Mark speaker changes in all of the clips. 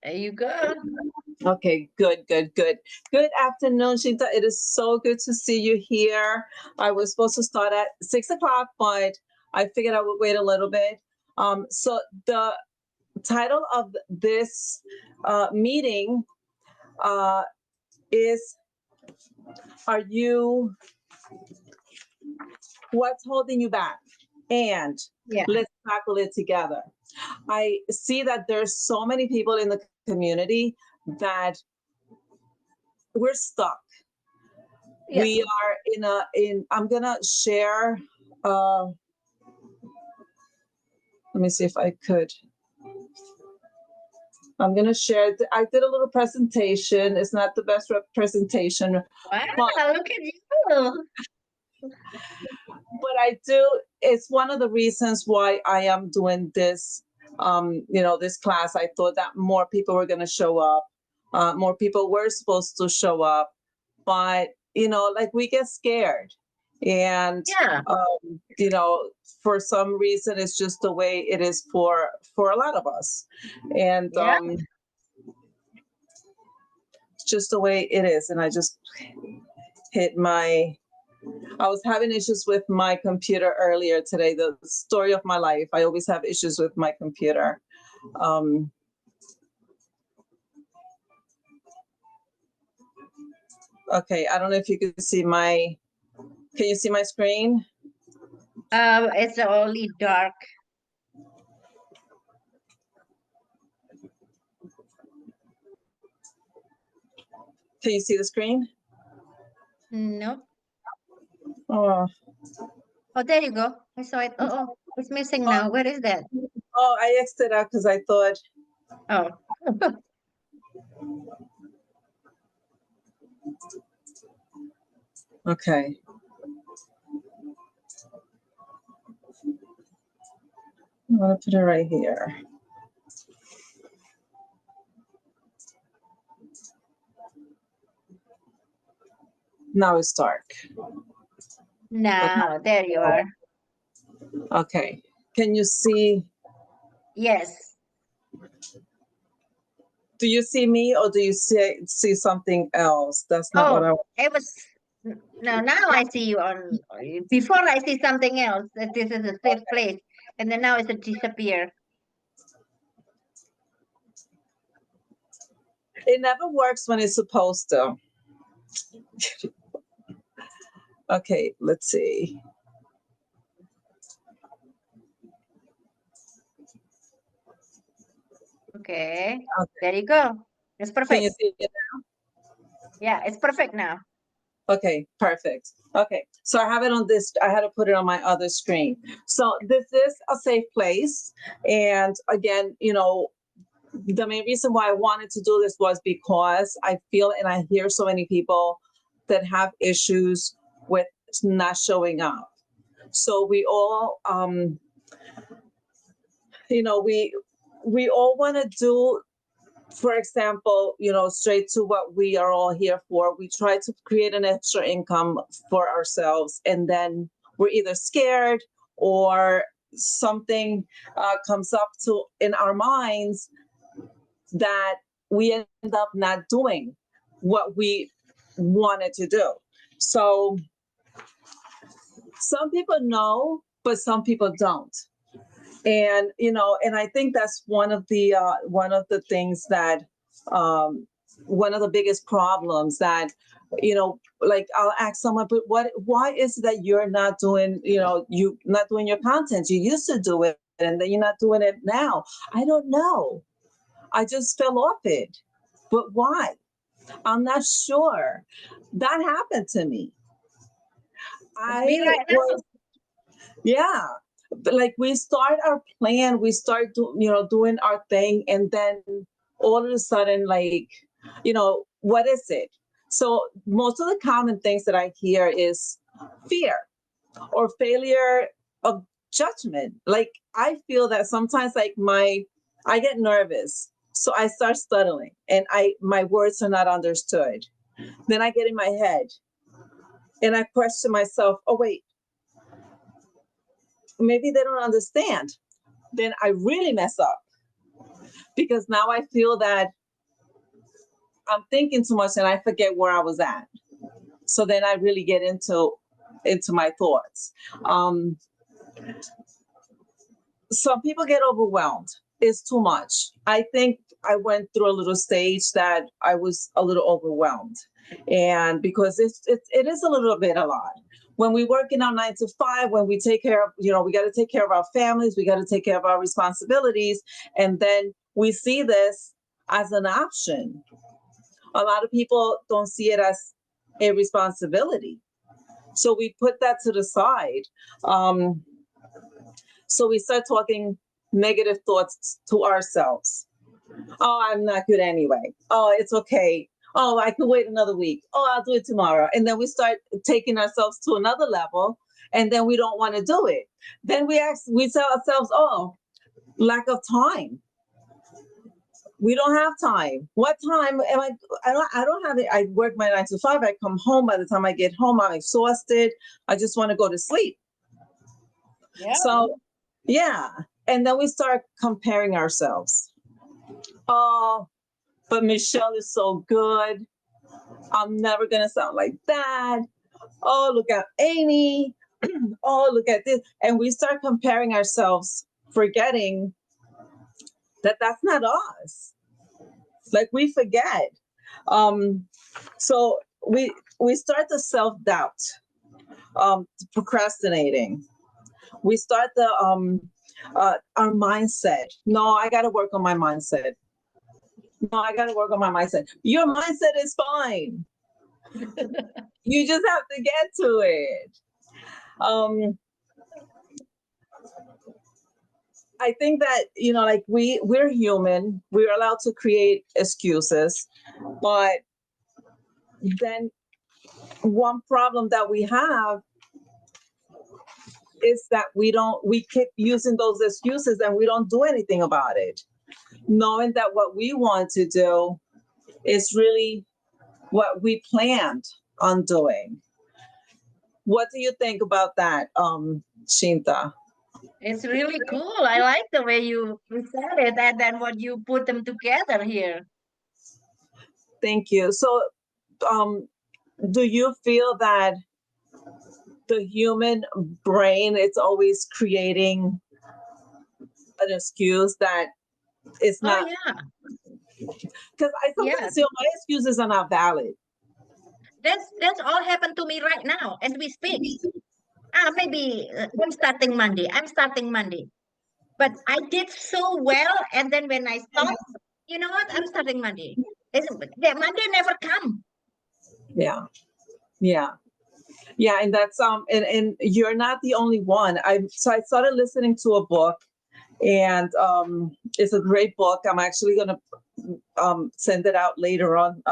Speaker 1: There you go.
Speaker 2: Okay, good. Good afternoon, Shinta. It is so good to see you here. I was supposed to start at 6 o'clock, but I figured I would wait a little bit. So the title of this meeting uh, is Are You What's Holding You Back? And
Speaker 1: Yeah.
Speaker 2: let's tackle it together. I see that there's so many people in the community that we're stuck.
Speaker 1: Yeah.
Speaker 2: We are I'm gonna share let me see if I could. I'm gonna share. I did a little presentation. It's not the best presentation,
Speaker 1: Wow,
Speaker 2: but
Speaker 1: look at you.
Speaker 2: I do. It's one of the reasons why I am doing this. This class. I thought that more people were gonna show up. More people were supposed to show up, but like we get scared, and
Speaker 1: Yeah.
Speaker 2: for some reason it's just the way it is for a lot of us, and
Speaker 1: Yeah.
Speaker 2: it's just the way it is. And I just hit my I was having issues with my computer earlier today. The story of my life. I always have issues with my computer. um okay, I don't know if you can see can you see my screen?
Speaker 1: It's only dark.
Speaker 2: Can you see the screen?
Speaker 1: Nope.
Speaker 2: Oh,
Speaker 1: Oh, there you go. I saw it. Oh, it's missing now. Where is that?
Speaker 2: I exited out because I thought.
Speaker 1: Oh.
Speaker 2: Okay. I'm gonna put it right here. Now it's dark.
Speaker 1: Now, there you are.
Speaker 2: Okay. Can you see?
Speaker 1: Yes.
Speaker 2: Do you see me, or do you see something else? That's not what I.
Speaker 1: It was. No, now I see you on. Before I see something else, that this is a safe place. And then now it's a disappear.
Speaker 2: It never works when it's supposed to. Okay, let's see.
Speaker 1: Okay. There you go. It's
Speaker 2: Can
Speaker 1: perfect.
Speaker 2: you see it?
Speaker 1: Yeah, it's perfect now.
Speaker 2: Okay, perfect. Okay, so I have it on this. I had to put it on my other screen. So this is a safe place, and again, the main reason why I wanted to do this was because I feel and I hear so many people that have issues with not showing up. So we all, we all want to do, for example, straight to what we are all here for. We try to create an extra income for ourselves, and then we're either scared or something comes up to in our minds that we end up not doing what we wanted to do. So some people know, but some people don't. And and I think that's one of the things that one of the biggest problems that like I'll ask someone, but why is it that you're not doing, you not doing your content? You used to do it, and then you're not doing it now. I don't know. I just fell off it. But why? I'm not sure. That happened to me.
Speaker 1: It's me right now.
Speaker 2: Was, yeah. But like we start our plan, we start doing our thing, and then all of a sudden, like, what is it? So most of the common things that I hear is fear or failure of judgment. Like I feel that sometimes like I get nervous. So I start stuttering and my words are not understood. Then I get in my head and I question myself, oh wait, maybe they don't understand. Then I really mess up because now I feel that I'm thinking too much and I forget where I was at. So then I really get into my thoughts. Some people get overwhelmed. It's too much. I think I went through a little stage that I was a little overwhelmed, and because it is a little bit a lot. When we work in our 9 to 5, when we take care of, we got to take care of our families, we got to take care of our responsibilities, and then we see this as an option. A lot of people don't see it as a responsibility, so we put that to the side. So we start talking negative thoughts to ourselves. Oh, I'm not good anyway. Oh, it's okay. Oh, I could wait another week. Oh, I'll do it tomorrow. And then we start taking ourselves to another level, and then we don't want to do it. Then we tell ourselves, oh, lack of time. We don't have time. What time am I don't have it. I work my 9 to 5. I come home. By the time I get home, I'm exhausted. I just want to go to sleep.
Speaker 1: Yeah.
Speaker 2: So, yeah. And then we start comparing ourselves. Oh, but Michelle is so good. I'm never going to sound like that. Oh, look at Amy. Oh, look at this. And we start comparing ourselves, forgetting that that's not us. Like we forget. So we start the self-doubt, procrastinating. We start our mindset. No, I got to work on my mindset. No, I got to work on my mindset. Your mindset is fine. You just have to get to it. I think that, like we're human. We're allowed to create excuses, but then one problem that we have is that we keep using those excuses and we don't do anything about it, knowing that what we want to do is really what we planned on doing. What do you think about that, Shinta?
Speaker 1: It's really cool. I like the way you said it and then what you put them together here.
Speaker 2: Thank you. So, do you feel that the human brain is always creating an excuse that it's
Speaker 1: Oh
Speaker 2: not?
Speaker 1: yeah.
Speaker 2: Because I
Speaker 1: Yeah.
Speaker 2: sometimes feel my excuses are not valid.
Speaker 1: That's all happened to me right now as we speak. Maybe I'm starting Monday. I'm starting Monday. But I did so well, and then when I stopped, you know what? I'm starting Monday. The Monday never come.
Speaker 2: Yeah, yeah, yeah, and that's and you're not the only one. I started listening to a book, and it's a great book. I'm actually gonna send it out later on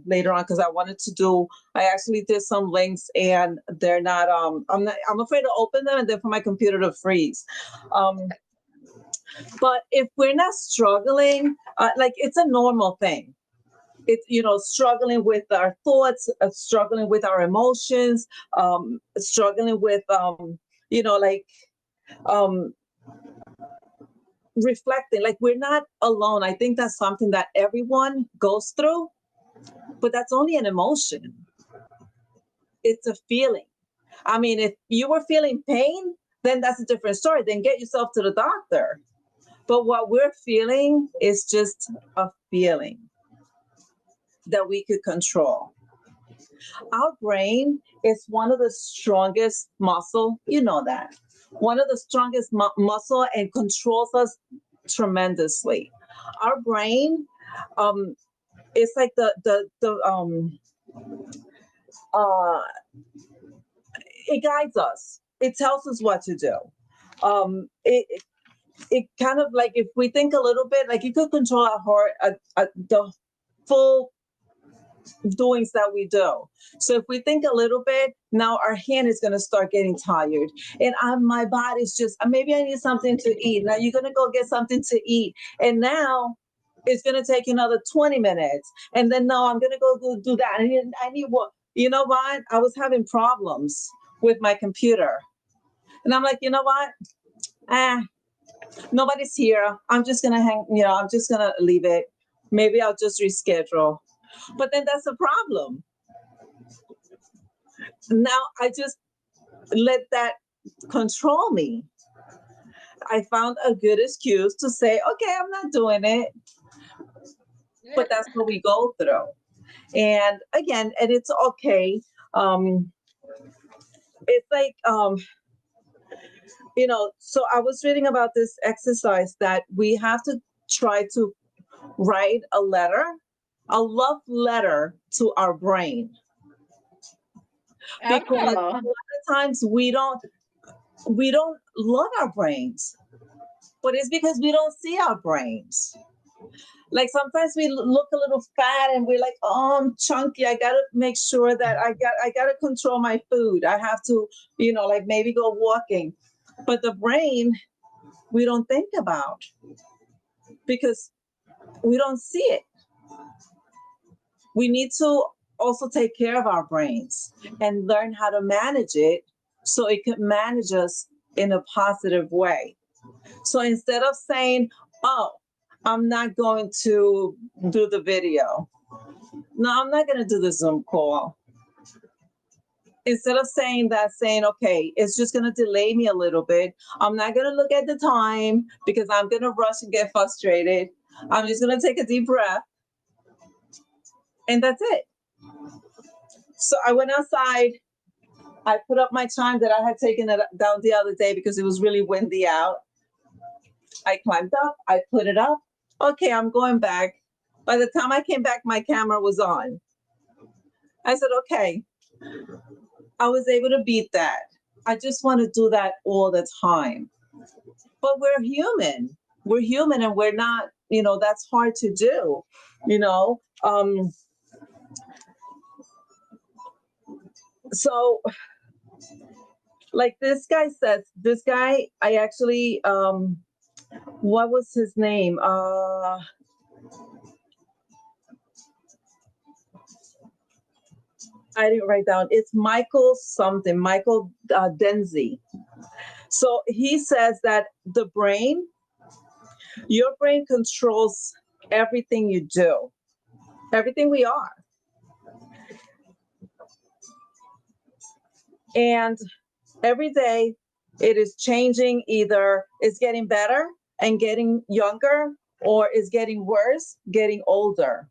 Speaker 2: because I wanted to do. I actually did some links, and they're not. I'm afraid to open them, and then for my computer to freeze. But if we're not struggling, like it's a normal thing. It's struggling with our thoughts, struggling with our emotions, struggling with like um, reflecting. Like we're not alone. I think that's something that everyone goes through, but that's only an emotion. It's a feeling. I mean, if you were feeling pain, then that's a different story. Then get yourself to the doctor. But what we're feeling is just a feeling that we could control. Our brain is one of the strongest muscle, you know that. One of the strongest muscle and controls us tremendously. Our brain is like uh it guides us. It tells us what to do. It kind of like if we think a little bit, like you could control our heart, the full doings that we do. So if we think a little bit, now our hand is going to start getting tired, and my body's just maybe I need something to eat. Now you're going to go get something to eat, and now it's going to take another 20 minutes, and then no, I'm going to go do that. I need what? You know what? I was having problems with my computer, and I'm like, you know what? Nobody's here. I'm just gonna I'm just gonna leave it. Maybe I'll just reschedule. But then that's a problem. Now I just let that control me. I found a good excuse to say, okay, I'm not doing it. But that's what we go through. And again, and it's okay. Um, it's like so I was reading about this exercise that we have to try to write a letter, a love letter to our brain, because a
Speaker 1: Oh,
Speaker 2: lot of times we don't love our brains, but it's because we don't see our brains. Like sometimes we look a little fat and we're like, oh, I'm chunky. I gotta make sure that I gotta control my food. I have to, like maybe go walking. But the brain, we don't think about because we don't see it. We need to also take care of our brains and learn how to manage it so it can manage us in a positive way. So instead of saying, oh, I'm not going to do the video. No, I'm not going to do the Zoom call. Instead of saying that, saying, okay, it's just going to delay me a little bit. I'm not going to look at the time because I'm going to rush and get frustrated. I'm just going to take a deep breath. And that's it. So I went outside. I put up my chime that I had taken it down the other day because it was really windy out. I climbed up. I put it up. Okay, I'm going back. By the time I came back, my camera was on. I said, okay, I was able to beat that. I just want to do that all the time. But we're human. We're human and we're not, that's hard to do, you know. So like this guy says, I actually, what was his name? I didn't write down. It's Michael something, Michael Denzi. So he says that your brain controls everything you do, everything we are. And every day it is changing, either it's getting better and getting younger, or it's getting worse, getting older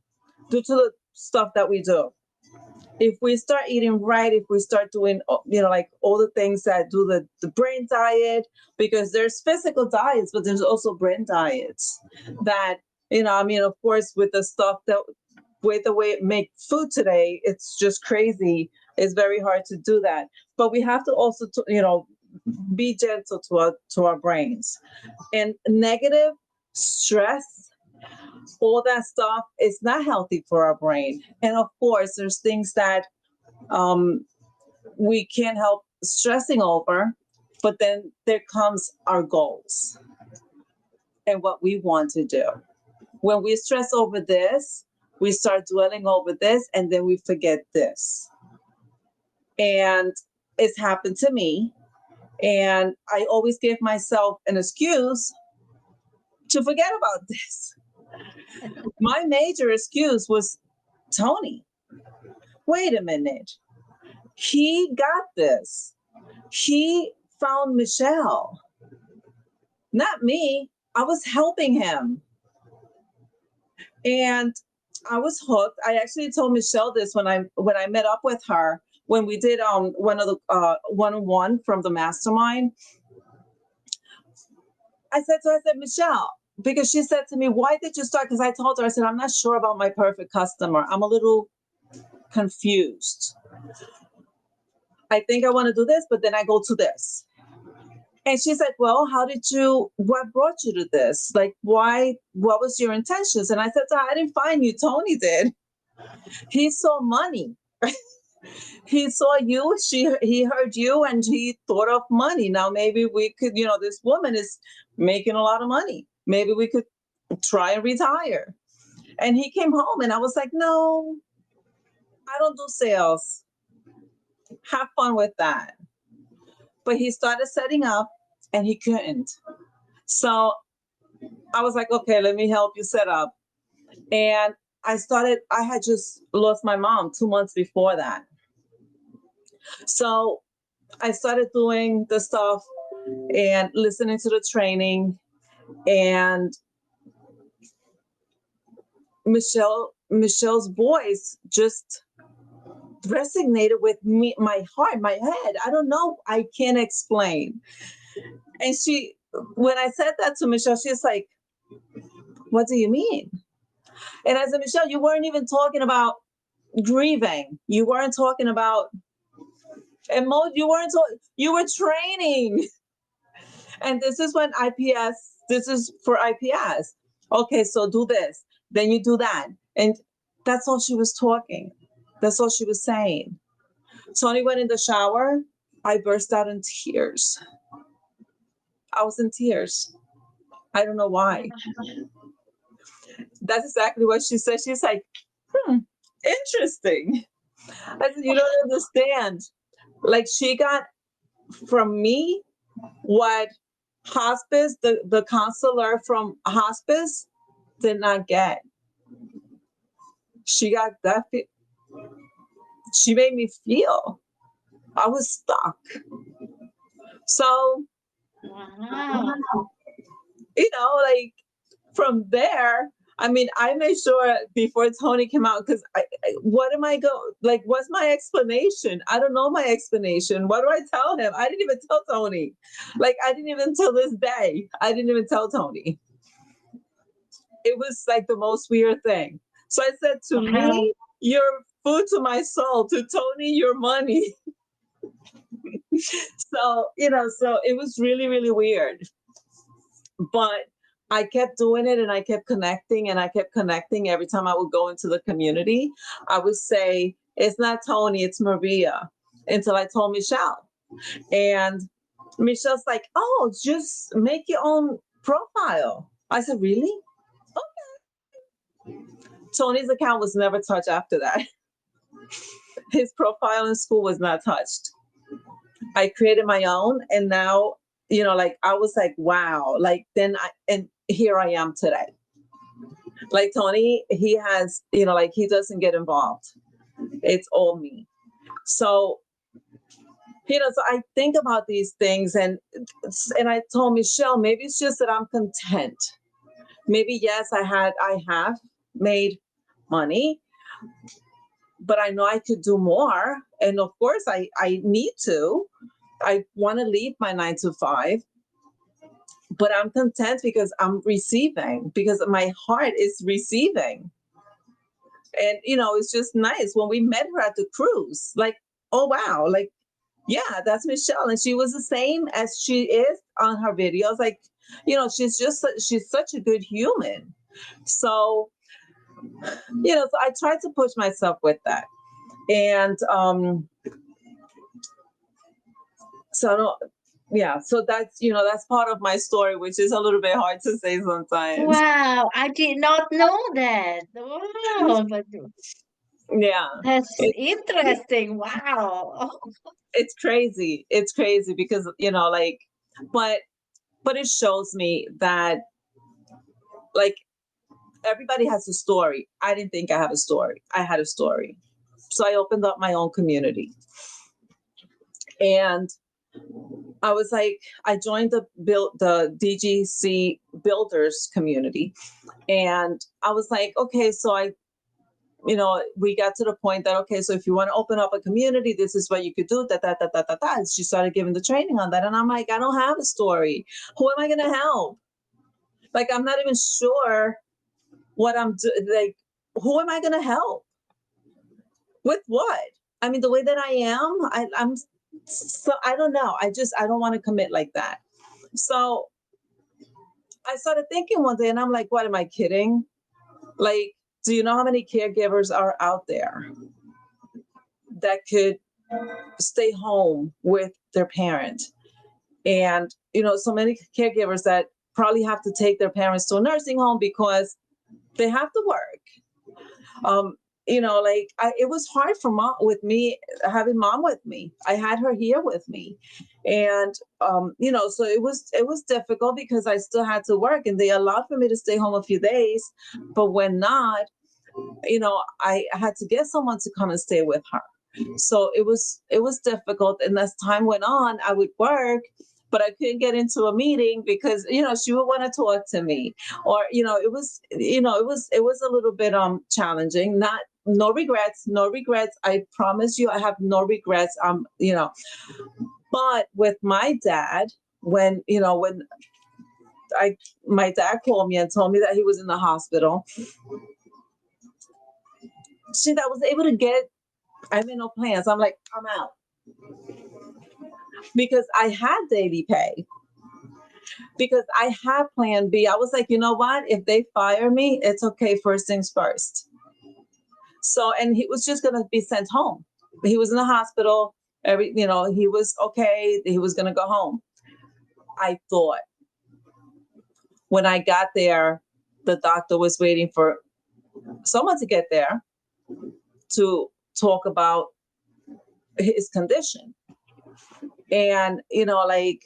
Speaker 2: due to the stuff that we do. If we start eating right, if we start doing, like all the things that do the brain diet, because there's physical diets, but there's also brain diets that, of course, with the stuff that, with the way it make food today, it's just crazy. It's very hard to do that. But we have to also, be gentle to our brains. And negative stress, all that stuff is not healthy for our brain. And of course, there's things that we can't help stressing over, but then there comes our goals and what we want to do. When we stress over this, we start dwelling over this, and then we forget this. And it's happened to me. And I always give myself an excuse to forget about this. My major excuse was Tony. Wait a minute. He got this. He found Michelle, not me. I was helping him. And I was hooked. I actually told Michelle this when I met up with her, when we did one of the one-on-one from the mastermind. I said, Michelle, because she said to me, why did you start? Because I told her, I said, I'm not sure about my perfect customer. I'm a little confused. I think I want to do this, but then I go to this. And she said, well, what brought you to this? Like, why, what was your intentions? And I said to her, I didn't find you, Tony did. He saw money. He saw you, he heard you, and he thought of money. Now, maybe we could, this woman is making a lot of money. Maybe we could try and retire. And he came home and I was like, no, I don't do sales. Have fun with that. But he started setting up and he couldn't. So I was like, okay, let me help you set up. And I had just lost my mom 2 months before that. So I started doing the stuff and listening to the training, and Michelle's voice just resonated with me, my heart, my head. I don't know. I can't explain. And when I said that to Michelle, she's like, what do you mean? And I said, Michelle, you weren't even talking about grieving. You weren't talking about you were training. And this is when this is for IPS. Okay, so do this, then you do that. And that's all she was talking. That's all she was saying. Tony went in the shower. I burst out in tears. I was in tears. I don't know why. That's exactly what she said. She's like, interesting. I said, you don't understand. Like, she got from me what hospice, the counselor from hospice did not get. She got that. She made me feel I was stuck. So,
Speaker 1: Wow.
Speaker 2: like, from there, I mean, I made sure before Tony came out, because what am I like? What's my explanation? I don't know my explanation. What do I tell him? I didn't even tell Tony. Like, I didn't even till this day. I didn't even tell Tony. It was like the most weird thing. So I said, to me, you're food to my soul. To Tony, your money. So, so it was really, really weird. But I kept doing it, and I kept connecting, and I kept connecting. Every time I would go into the community, I would say, it's not Tony, it's Maria, until I told Michelle. And Michelle's like, oh, just make your own profile. I said, really? Okay. Tony's account was never touched after that. His profile in school was not touched. I created my own, and now, like, I was like, wow. Like, and here I am today. Like, Tony, he has, like, he doesn't get involved. It's all me. So, so I think about these things, and I told Michelle, maybe it's just that I'm content. Maybe, yes, I have made money, but I know I could do more. And of course I need to. I want to leave my 9 to 5, but I'm content because I'm receiving, because my heart is receiving. And, it's just nice when we met her at the cruise, like, oh, wow. Like, yeah, that's Michelle. And she was the same as she is on her videos. Like, she's such a good human. So, so I tried to push myself with that. And, so yeah, so that's part of my story, which is a little bit hard to say sometimes.
Speaker 1: Wow, I did not know that. Wow, but
Speaker 2: Yeah,
Speaker 1: that's
Speaker 2: it,
Speaker 1: interesting. Wow.
Speaker 2: it's crazy. It's crazy because, like, but it shows me that, like, everybody has a story. I didn't think I have a story. I had a story. So I opened up my own community. And I was like, I joined the DGC builders community. And I was like, okay, so we got to the point that, okay, so if you want to open up a community, this is what you could do, And she started giving the training on that. And I'm like, I don't have a story. Who am I going to help? Like, I'm not even sure what I'm doing. Like, who am I going to help? With what? I mean, the way that I am, I'm so, I don't know. I don't want to commit like that. So I started thinking one day, and I'm like, what, am I kidding? Like, do you know how many caregivers are out there that could stay home with their parent? And, so many caregivers that probably have to take their parents to a nursing home because they have to work. like it was hard for mom with me, having mom with me. I had her here with me, and so it was difficult because I still had to work, and they allowed for me to stay home a few days, but when not, I had to get someone to come and stay with her. So it was difficult, and as time went on, I would work, but I couldn't get into a meeting because she would want to talk to me, or it was a little bit challenging. Not No regrets, no regrets. I promise you, I have no regrets. But with my dad, when I my dad called me and told me that he was in the hospital, since I was able to get, I made no plans. I'm like, I'm out because I had daily pay, because I had plan B. I was like, you know what? If they fire me, it's okay. First things first. So, and he was just going to be sent home. He was in the hospital. He was okay. He was going to go home. I thought when I got there, the doctor was waiting for someone to get there to talk about his condition. And, like,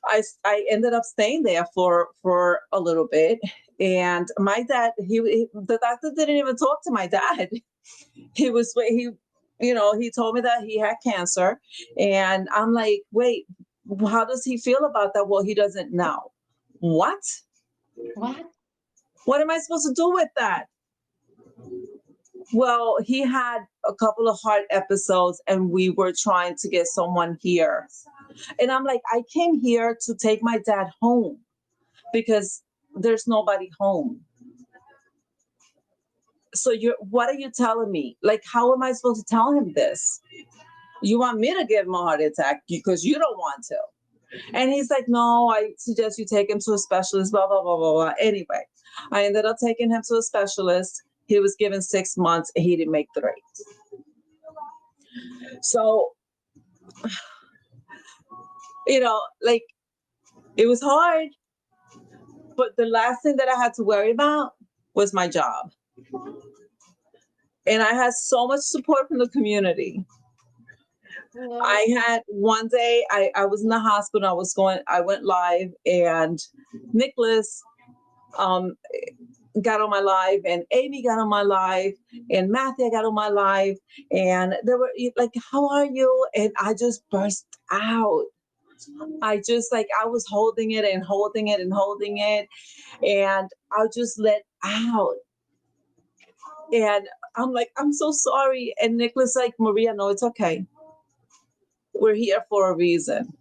Speaker 2: I ended up staying there for a little bit, and my dad, the doctor didn't even talk to my dad. He told me that he had cancer, and I'm like, wait, how does he feel about that? Well, he doesn't know. What?
Speaker 1: What?
Speaker 2: What am I supposed to do with that? Well, he had a couple of heart episodes, and we were trying to get someone here. And I'm like, I came here to take my dad home because there's nobody home. So what are you telling me? Like, how am I supposed to tell him this? You want me to give him a heart attack because you don't want to. And he's like, no, I suggest you take him to a specialist, blah, blah, blah, blah, blah. Anyway, I ended up taking him to a specialist. He was given 6 months and he didn't make 3. So, like, it was hard. But the last thing that I had to worry about was my job. And I had so much support from the community. I had one day, I was in the hospital. I went live, and Nicholas got on my live, and Amy got on my live, and Matthew got on my live, and they were like, how are you? And I just burst out. I was holding it and holding it and holding it, and I just let out. And I'm like, I'm so sorry. And Nicholas like, Maria, no, it's okay. We're here for a reason.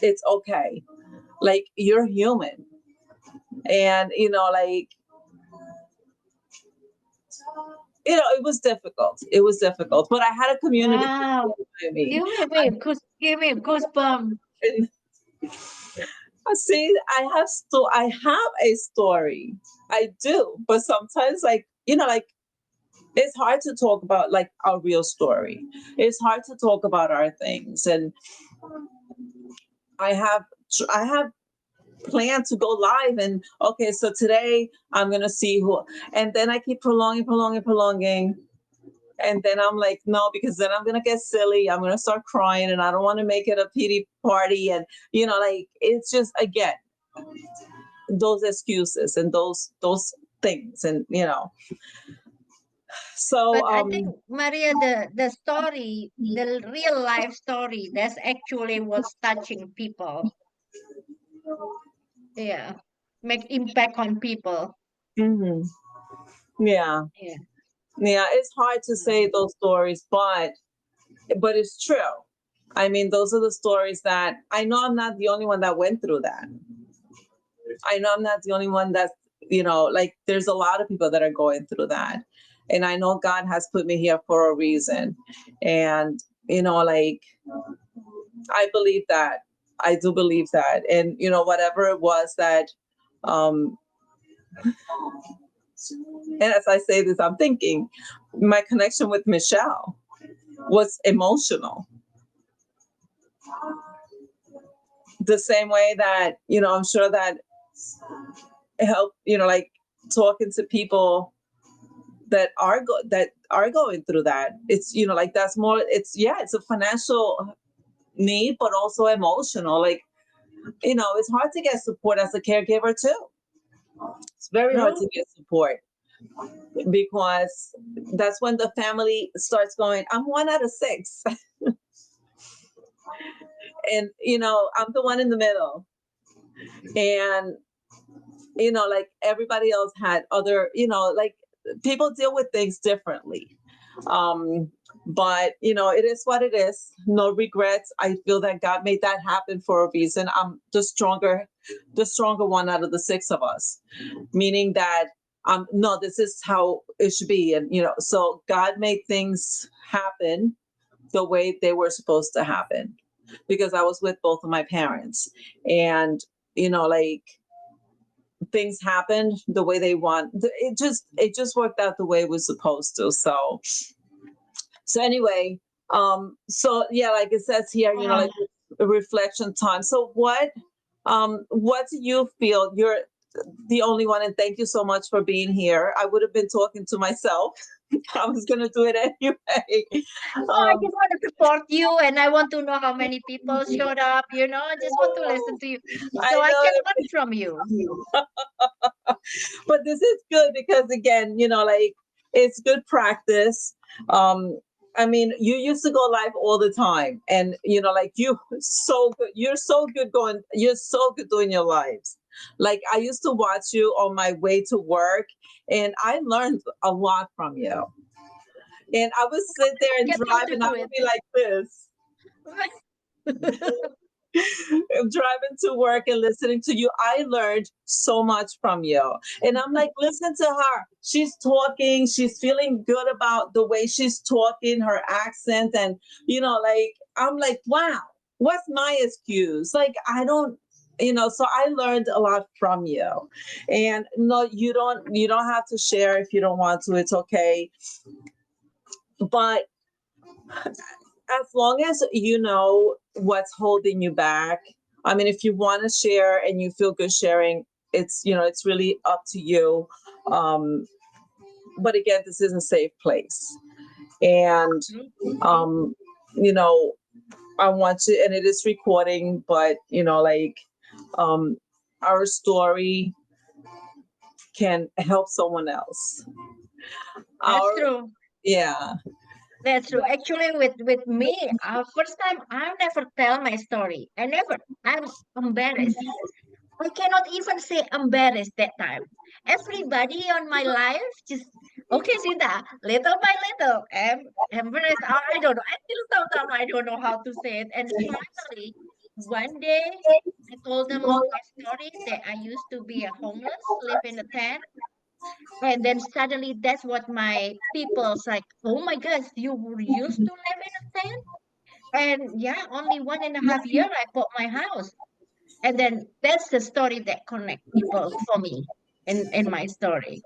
Speaker 2: It's okay. Like, you're human. And, like, it was difficult. It was difficult. But I had a community.
Speaker 1: Wow.
Speaker 2: Me.
Speaker 1: Give me a goosebump.
Speaker 2: And, see, I have a story. I do. But sometimes, like, like, it's hard to talk about like our real story. It's hard to talk about our things. And I have planned to go live, and okay, so today I'm gonna see who, and then I keep prolonging, and then I'm like, no, because then I'm gonna get silly. I'm gonna start crying, and I don't want to make it a pity party, and like, it's just, again, those excuses and those things, and so
Speaker 1: But I think, Maria, the story, the real life story, that's actually what's touching people. Yeah. Make impact on people.
Speaker 2: mhm. Yeah,
Speaker 1: Yeah.
Speaker 2: it's hard to say those stories, but it's true. I mean, those are the stories that I know I'm not the only one that went through that. I know I'm not the only one that's, like, there's a lot of people that are going through that. And I know God has put me here for a reason. And, like, I believe that. I do believe that. And, whatever it was that, and as I say this, I'm thinking my connection with Michelle was emotional. The same way that, I'm sure that helped, like, talking to people that are going through that. It's, like, that's more, it's a financial need, but also emotional. Like, it's hard to get support as a caregiver too. It's very hard
Speaker 1: True.
Speaker 2: to get support because that's when the family starts going, I'm one out of six. And, I'm the one in the middle. And, like everybody else had other, like people deal with things differently. Um, but it is what it is. No regrets. I feel that God made that happen for a reason. I'm the stronger one out of the six of us, meaning that no, this is how it should be. And so God made things happen the way they were supposed to happen because I was with both of my parents. And like things happened the way they want. It just worked out the way it was supposed to. So anyway, so yeah, like it says here,
Speaker 1: Wow.
Speaker 2: like a reflection time. So what do you feel? You're the only one, and thank you so much for being here. I would have been talking to myself. I was gonna do it anyway.
Speaker 1: No, I just want to support you, and I want to know how many people showed up. I just want to listen to you, so
Speaker 2: I
Speaker 1: I can
Speaker 2: know,
Speaker 1: learn from you.
Speaker 2: but this is good because again, like it's good practice. Um, I mean, you used to go live all the time, and like so good. You're so good doing your lives. Like I used to watch you on my way to work, and I learned a lot from you. And I would sit there and
Speaker 1: Get me
Speaker 2: drive,
Speaker 1: to
Speaker 2: and I
Speaker 1: do
Speaker 2: would
Speaker 1: it.
Speaker 2: be like this. Driving to work and listening to you, I learned so much from you. And I'm like, listen to her. She's talking, she's feeling good about the way she's talking, her accent. And, like, I'm like, wow, what's my excuse? Like, I don't. So I learned a lot from you. And no, you don't have to share if you don't want to. It's okay. But as long as you know what's holding you back, I mean, if you want to share and you feel good sharing, it's really up to you. um but again, this is a safe place. And
Speaker 1: True, true.
Speaker 2: um you know I want to, and it is recording, but like um our story can help someone else.
Speaker 1: That's
Speaker 2: Our
Speaker 1: true.
Speaker 2: Yeah.
Speaker 1: That's true. Actually, with me, first time I never tell my story. I never. I'm embarrassed. I cannot even say embarrassed that time. Everybody on my life just okay, Sita, little by little, embarrassed. I don't know. Until sometimes I don't know how to say it. And finally, one day I told them my story that I used to be a homeless, live in a tent, and then suddenly that's what my people's like, oh my gosh, you used to live in a tent? And yeah, only 1.5 year I bought my house. And then that's the story that connect people for me in my story.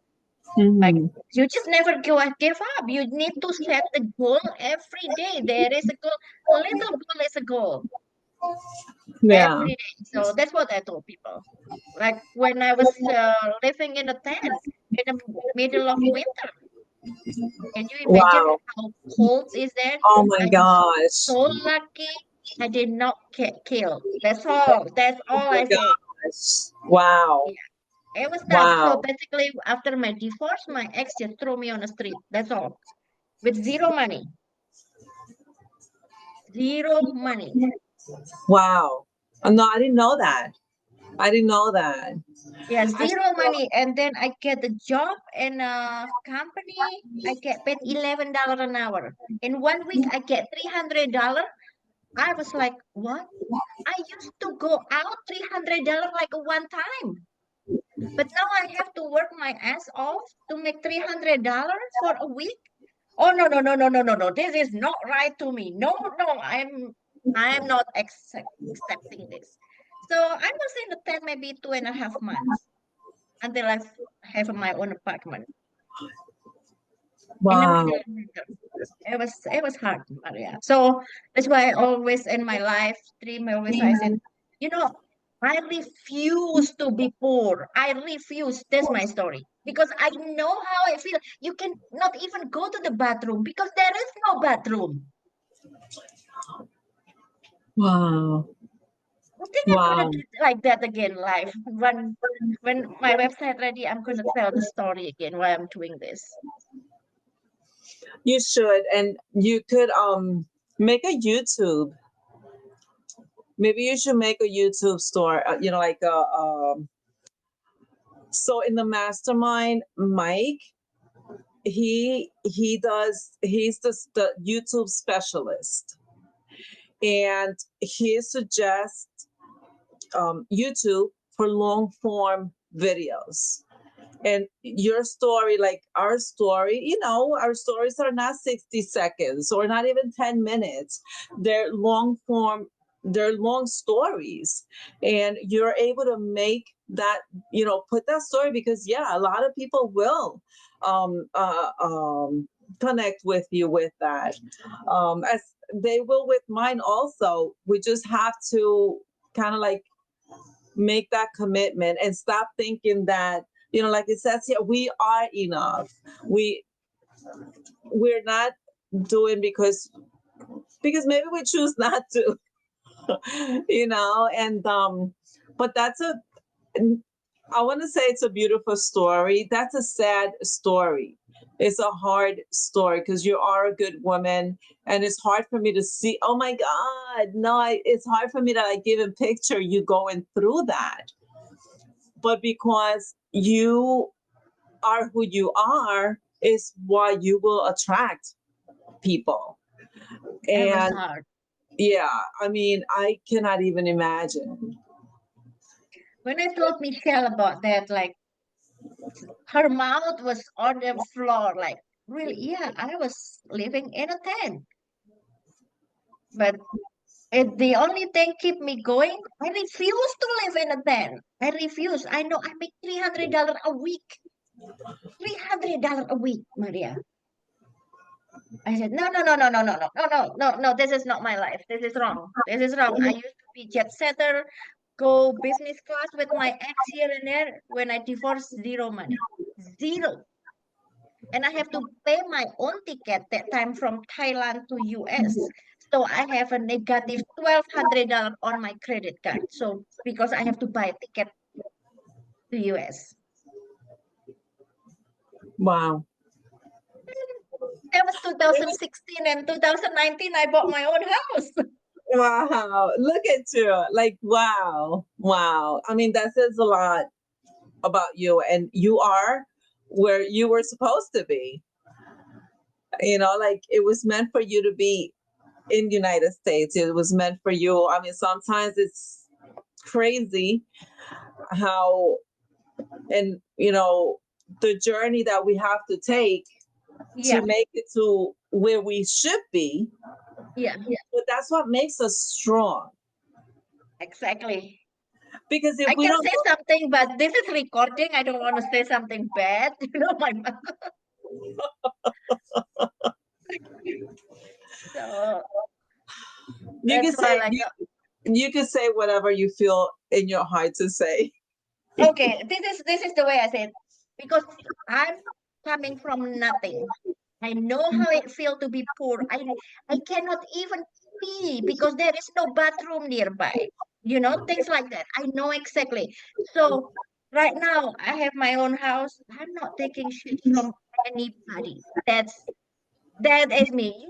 Speaker 1: Like
Speaker 2: Mhm.
Speaker 1: you just never give up. You need to set the goal every day. There is a goal. A little goal is a goal
Speaker 2: Yeah.
Speaker 1: every day. So that's what I told people. Like when I was living in a tent in the middle of winter. Can you imagine
Speaker 2: Wow.
Speaker 1: how cold is that?
Speaker 2: Oh my
Speaker 1: I'm
Speaker 2: gosh.
Speaker 1: so lucky I did not get killed. That's all. That's
Speaker 2: Oh
Speaker 1: all
Speaker 2: my
Speaker 1: I say.
Speaker 2: gosh. Wow.
Speaker 1: Yeah, it was tough. So
Speaker 2: Wow.
Speaker 1: basically, after my divorce, my ex just threw me on the street. That's all. With zero money. Zero money.
Speaker 2: Wow. No, I didn't know that. I didn't know that.
Speaker 1: Yeah,
Speaker 2: I
Speaker 1: zero
Speaker 2: saw,
Speaker 1: money. And then I get a job in a company. I get paid $11 an hour. In 1 week, I get $300. I was like, what? I used to go out $300 like a one time. But now I have to work my ass off to make $300 for a week. Oh no, no, no, no, no, no, no. This is not right to me. No, no, I'm not accepting this. So I was in the tent maybe 2.5 months until I have my own apartment in the middle
Speaker 2: wow.
Speaker 1: of winter. It was hard, Maria. So that's why I always in my life dream always I said, you know, I refuse to be poor. I refuse. That's my story. Because I know how I feel. You can not even go to the bathroom because there is no bathroom.
Speaker 2: Wow.
Speaker 1: I think I'm gonna
Speaker 2: Wow.
Speaker 1: do it like that again live. When my website ready, I'm gonna tell the story again why I'm doing this.
Speaker 2: You should, and you could make a YouTube. Maybe you should make a YouTube store. Like a so in the mastermind, Mike, he's the YouTube specialist, and he suggests YouTube for long form videos. And your story, like our story, our stories are not 60 seconds or not even 10 minutes. They're long form, they're long stories. And you're able to make that, put that story because, yeah, a lot of people will um, uh, um, connect with you with that. As they will with mine also. We just have to kind of like make that commitment and stop thinking that like it says here, we are enough. We're not doing because maybe we choose not to. And but that's a I want to say it's a beautiful story. That's a sad story. It's a hard story because you are a good woman, and it's hard for me to see. Oh my God, no! It's hard for me to like even picture you going through that. But because you are who you are, is why you will attract people.
Speaker 1: It was
Speaker 2: And
Speaker 1: hard.
Speaker 2: yeah, I mean, I cannot even imagine.
Speaker 1: When I told Michelle about that, like her mouth was on the floor, like really, yeah, I was living in a tent. But the only thing keep me going. I refuse to live in a tent. I refuse. I know I make $300 a week. $300 a week, Maria. I said, no, no, no, no, no, no, no, no, no, no, no. This is not my life. This is wrong. This is wrong. I used to be jet setter, go business class with my ex here and there. When I divorced, zero money, zero, and I have to pay my own ticket that time from Thailand to US. So I have a negative $1,200 on my credit card. So because I have to buy a ticket to US.
Speaker 2: Wow.
Speaker 1: That was 2016 and 2019. I bought my own house.
Speaker 2: Wow. Look at you. Like, wow. Wow. I mean, that says a lot about you. And you are where you were supposed to be. Like it was meant for you to be in the United States. It was meant for you. I mean, sometimes it's crazy how, and, the journey that we have to take to
Speaker 1: Yeah,
Speaker 2: make it to where we should be.
Speaker 1: yeah,
Speaker 2: But that's what makes us strong.
Speaker 1: exactly.
Speaker 2: Because if
Speaker 1: I
Speaker 2: we
Speaker 1: can
Speaker 2: don't
Speaker 1: say something, but this is recording. I don't want to say something bad. My mouth. So
Speaker 2: you
Speaker 1: that's
Speaker 2: can
Speaker 1: why,
Speaker 2: say
Speaker 1: like,
Speaker 2: you can say whatever you feel in your heart to say.
Speaker 1: okay, this is the way I say it because I'm coming from nothing. I know how it feels to be poor. I cannot even pee because there is no bathroom nearby. Things like that. I know exactly. So right now I have my own house. I'm not taking shit from anybody. That is me.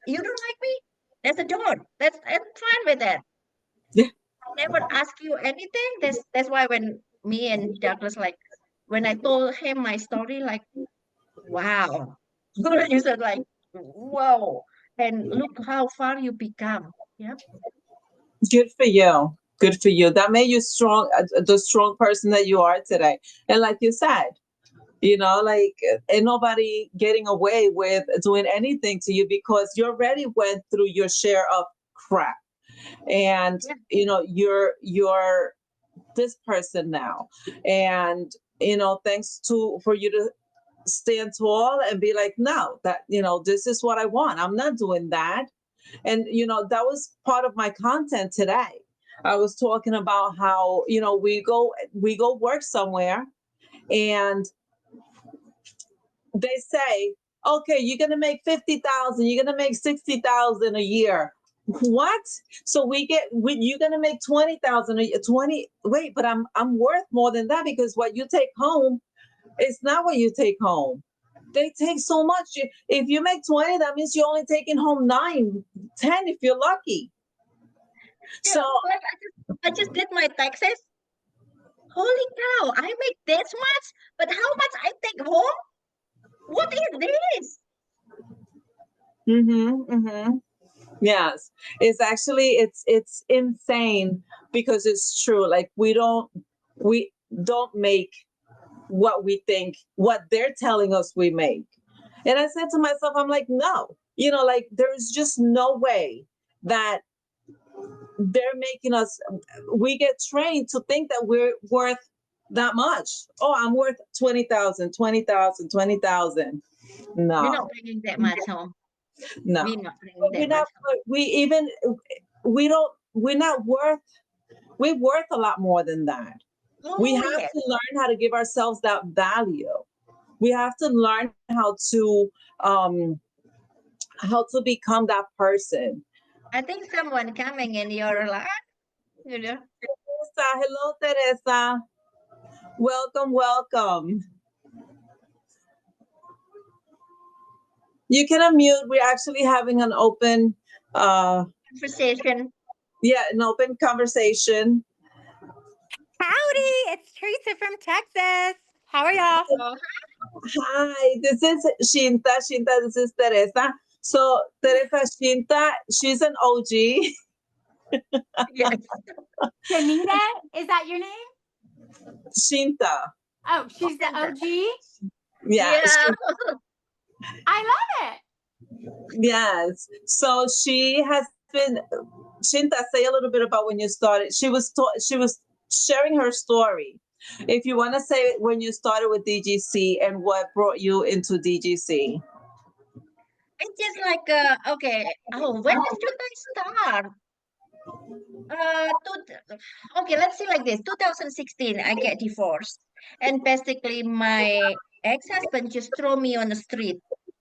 Speaker 1: You don't like me? That's a door. That's fine with that.
Speaker 2: Yeah.
Speaker 1: I never ask you anything. That's why when me and Douglas, like when I told him my story, like wow. You said like whoa, and look how far you become. Yep.
Speaker 2: Good for you. Good for you. That made you strong, the strong person that you are today. And like you said, like ain't nobody getting away with doing anything to you because you already went through your share of crap. And
Speaker 1: Yeah.
Speaker 2: you're this person now. And thanks to for you to stand tall and be like, no, that this is what I want. I'm not doing that. And that was part of my content today. I was talking about how, we go work somewhere, and they say, okay, you're gonna make 50,000, you're gonna make 60,000 a year. What? So you're gonna make 20,000 a year. 20. Wait, but I'm worth more than that, because what you take home is not what you take home. They take so much. If you make 20, that means you're only taking home 9, 10 if you're lucky.
Speaker 1: Yeah,
Speaker 2: So
Speaker 1: like I just did my taxes. Holy cow, I make this much, but how much I take home? What is this?
Speaker 2: yes, it's actually it's insane, because it's true. Like, we don't make what they're telling us we make. And I said to myself, I'm like, no, like, there's just no way that they're making us. We get trained to think that we're worth that much. Oh, I'm worth 20,000, 20,000, 20,000.
Speaker 1: We're
Speaker 2: No,
Speaker 1: not bringing that much home.
Speaker 2: no.
Speaker 1: We're not bringing
Speaker 2: We're
Speaker 1: that
Speaker 2: not.
Speaker 1: much home.
Speaker 2: We don't. We're not worth. We're worth a lot more than that. We
Speaker 1: Oh,
Speaker 2: have
Speaker 1: yes.
Speaker 2: to learn how to give ourselves that value. We have to learn how to become that person.
Speaker 1: I think someone coming in your life, you know.
Speaker 2: Teresa, hello, Teresa. Welcome, welcome. You can unmute. We're actually having an open, uh,
Speaker 1: Conversation.
Speaker 2: an open conversation.
Speaker 3: Howdy, it's Teresa from Texas. How are y'all?
Speaker 1: Oh,
Speaker 2: Hi, this is Shinta. Shinta, this is Teresa. So, Teresa, Shinta, she's an OG.
Speaker 1: yes.
Speaker 3: Shanita, is that your name?
Speaker 2: Shinta.
Speaker 3: Oh, she's the OG.
Speaker 2: Yeah,
Speaker 1: Yeah.
Speaker 3: I love
Speaker 2: yes. So she has been. Shinta, say a little bit about when you started. She was sharing her story. If you want to say when you started with DGC and what brought you into DGC.
Speaker 1: It's just like, okay. Oh, when did I start? Uh, two, okay, let's say like this. 2016, I get divorced. And basically, my ex-husband just threw me on the street.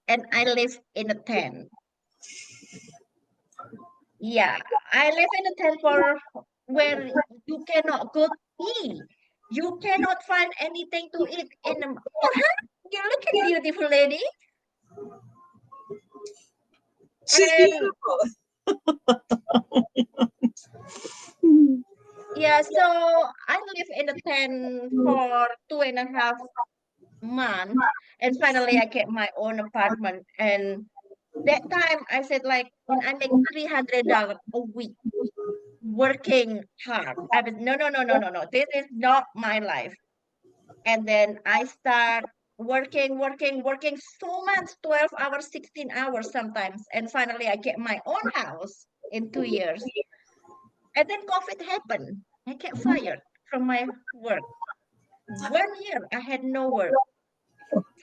Speaker 1: And I live in a tent. Yeah, I live in a tent for where you cannot go eat. You cannot find anything to eat in the. Uh-huh, you're looking beautiful, lady.
Speaker 2: She's
Speaker 1: And
Speaker 2: beautiful.
Speaker 1: yeah, so I live in a tent for 2.5 months, and finally I get my own apartment. And that time I said like, and I make $300 a week working hard. I was no, no, no, no, no, no. This is not my life. And then I start working so much, 12 hours, 16 hours sometimes. And finally I get my own house in 2 years. And then COVID happened. I get fired from my work. 1 year I had no work.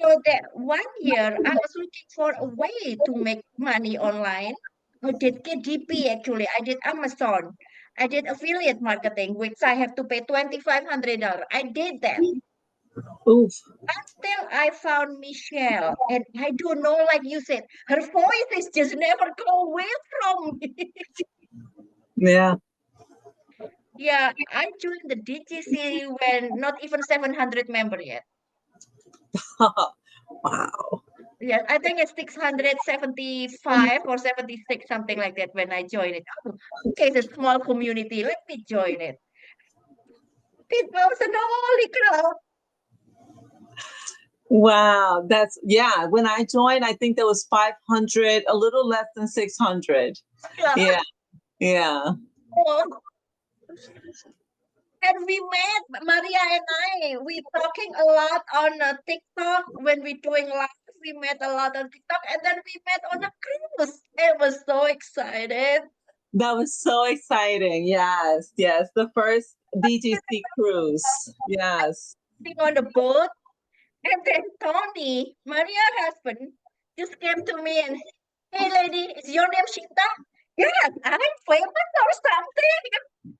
Speaker 1: So that 1 year I was looking for a way to make money online. I did KDP actually. I did Amazon. I did affiliate marketing, which I have to pay $2,500. I did that
Speaker 2: Oof.
Speaker 1: until I found Michelle. And I don't know, like you said, her voice is just never go away from me.
Speaker 2: Yeah.
Speaker 1: Yeah, I joined the DGC when not even 700 member yet.
Speaker 2: Wow.
Speaker 1: Yeah, I think it's 675 or 76, something like that when I joined it. Oh, okay, it's a small community. Let me join it. It was an holy crowd.
Speaker 2: Wow. Yeah. When I joined, I think there was 500, a little less than 600.
Speaker 1: Yeah.
Speaker 2: Yeah. Yeah.
Speaker 1: Oh, and we met, Maria and we talking a lot on TikTok when we doing live. We met a lot on TikTok, and then we met on a cruise. I was so excited.
Speaker 2: That was so exciting. Yes. Yes. The first DGC cruise. Yes.
Speaker 1: Sitting on the boat, and then Tony, Maria's husband, just came to me and, hey lady, is your name Shinta? Yes, I'm famous or something.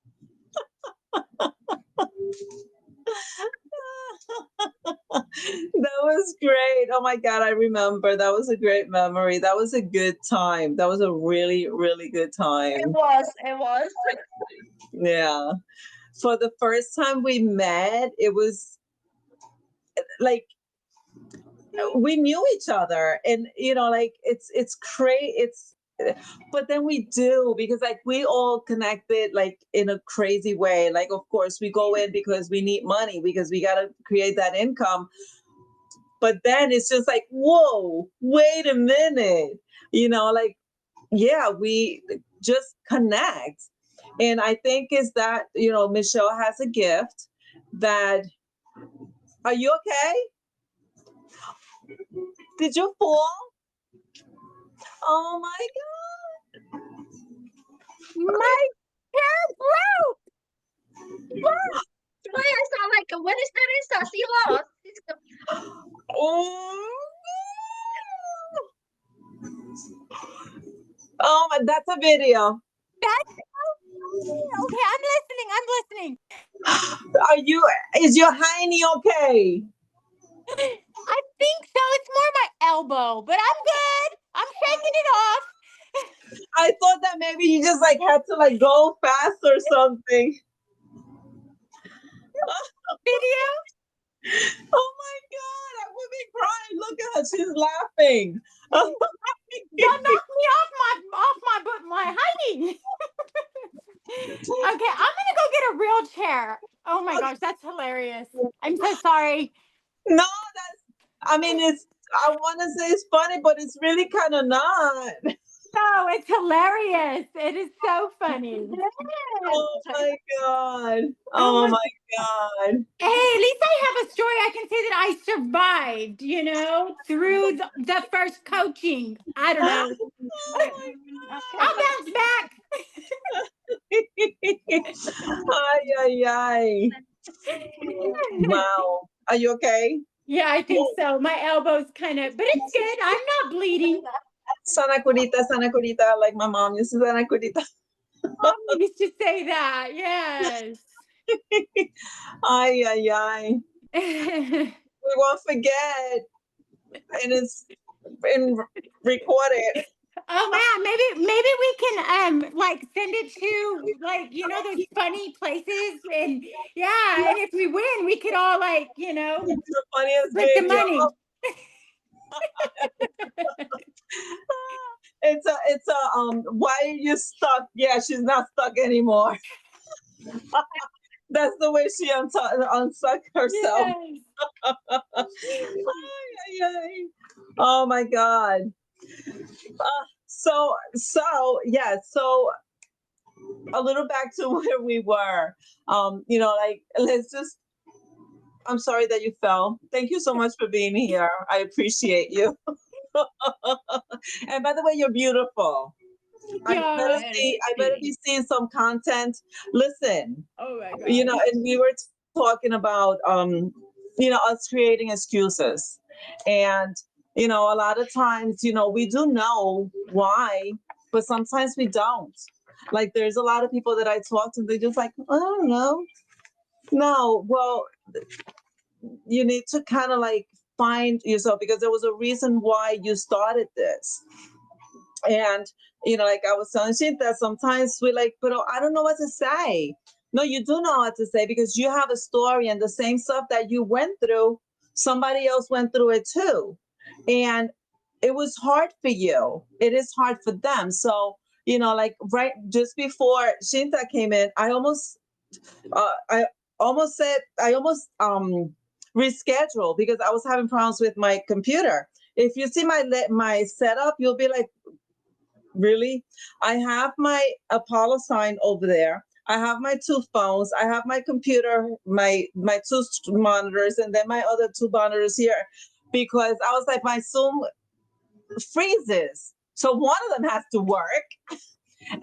Speaker 2: That was great. Oh my God, I remember. That was a great memory. That was a good time. That was a really, really good time.
Speaker 1: It was.
Speaker 2: Yeah. For the first time we met, it was like we knew each other, and like it's crazy. But then we do, because like we all connected like in a crazy way. Like, of course, we go in because we need money, because we got to create that income. But then it's just like, whoa, wait a minute. Like, yeah, we just connect. And I think is that, Michelle has a gift that, are you okay? Did you fall? Oh my
Speaker 3: My hair broke.
Speaker 1: Why I sound like when is Teresa? She lost.
Speaker 2: God. Oh, oh my, that's a video.
Speaker 3: That's so funny. Okay, I'm listening.
Speaker 2: Is your hiney okay?
Speaker 3: I think so. It's more my elbow, but I'm good. I'm shaking it off.
Speaker 2: I thought that maybe you just like had to like go fast or something.
Speaker 3: Video.
Speaker 2: Oh my God, I would be crying. Look at her, she's laughing.
Speaker 3: Don't knock me off my hiney. Okay, I'm gonna go get a real chair. Oh my gosh, that's hilarious. I'm so sorry.
Speaker 2: No, I mean, I want to say it's funny, but it's really kind of not.
Speaker 3: No, it's hilarious. It is so funny.
Speaker 2: Oh my God.
Speaker 3: Oh
Speaker 2: Oh
Speaker 3: my.
Speaker 2: my God.
Speaker 3: Hey, at least I have a story I can say that I survived, through the first coaching. I don't know.
Speaker 2: Oh
Speaker 3: I'll bounce back.
Speaker 2: Ay, ay, ay. Wow. Are you okay?
Speaker 3: Yeah, I think so. My elbow's kind of, but it's good. I'm not bleeding.
Speaker 2: Sana curita, like my mom used to say, sana curita.
Speaker 3: Mom used to say that. Yes.
Speaker 2: Ay, ay, ay. We won't forget. And it's been recorded.
Speaker 3: Oh man, maybe we can like send it to like those funny places, and yeah, and if we win we could all like
Speaker 2: It's the funniest
Speaker 3: split the
Speaker 2: video.
Speaker 3: money.
Speaker 2: It's a why are you stuck? Yeah, she's not stuck anymore. That's the way she unstuck herself.
Speaker 3: Yes.
Speaker 2: Ay, ay, ay. Oh my God. So a little back to where we were. Like let's just. I'm sorry that you fell. Thank you so much for being here. I appreciate you. And by the way, you're beautiful.
Speaker 3: Yeah.
Speaker 2: I better be seeing some content. Listen,
Speaker 3: Oh my god.
Speaker 2: and we were talking about us creating excuses. And a lot of times, we do know why, but sometimes we don't. Like there's a lot of people that I talk to, they just like, I don't know. No, well, you need to kind of like find yourself, because there was a reason why you started this. And like I was telling Shinta, that sometimes we're like, but I don't know what to say. No, you do know what to say, because you have a story, and the same stuff that you went through, somebody else went through it too. And it was hard for you. It is hard for them. So, like right just before Shinta came in, I almost rescheduled, because I was having problems with my computer. If you see my setup, you'll be like, really? I have my Apollo sign over there. I have my two phones. I have my computer, my two monitors, and then my other two monitors here, because I was like, my Zoom freezes. So one of them has to work.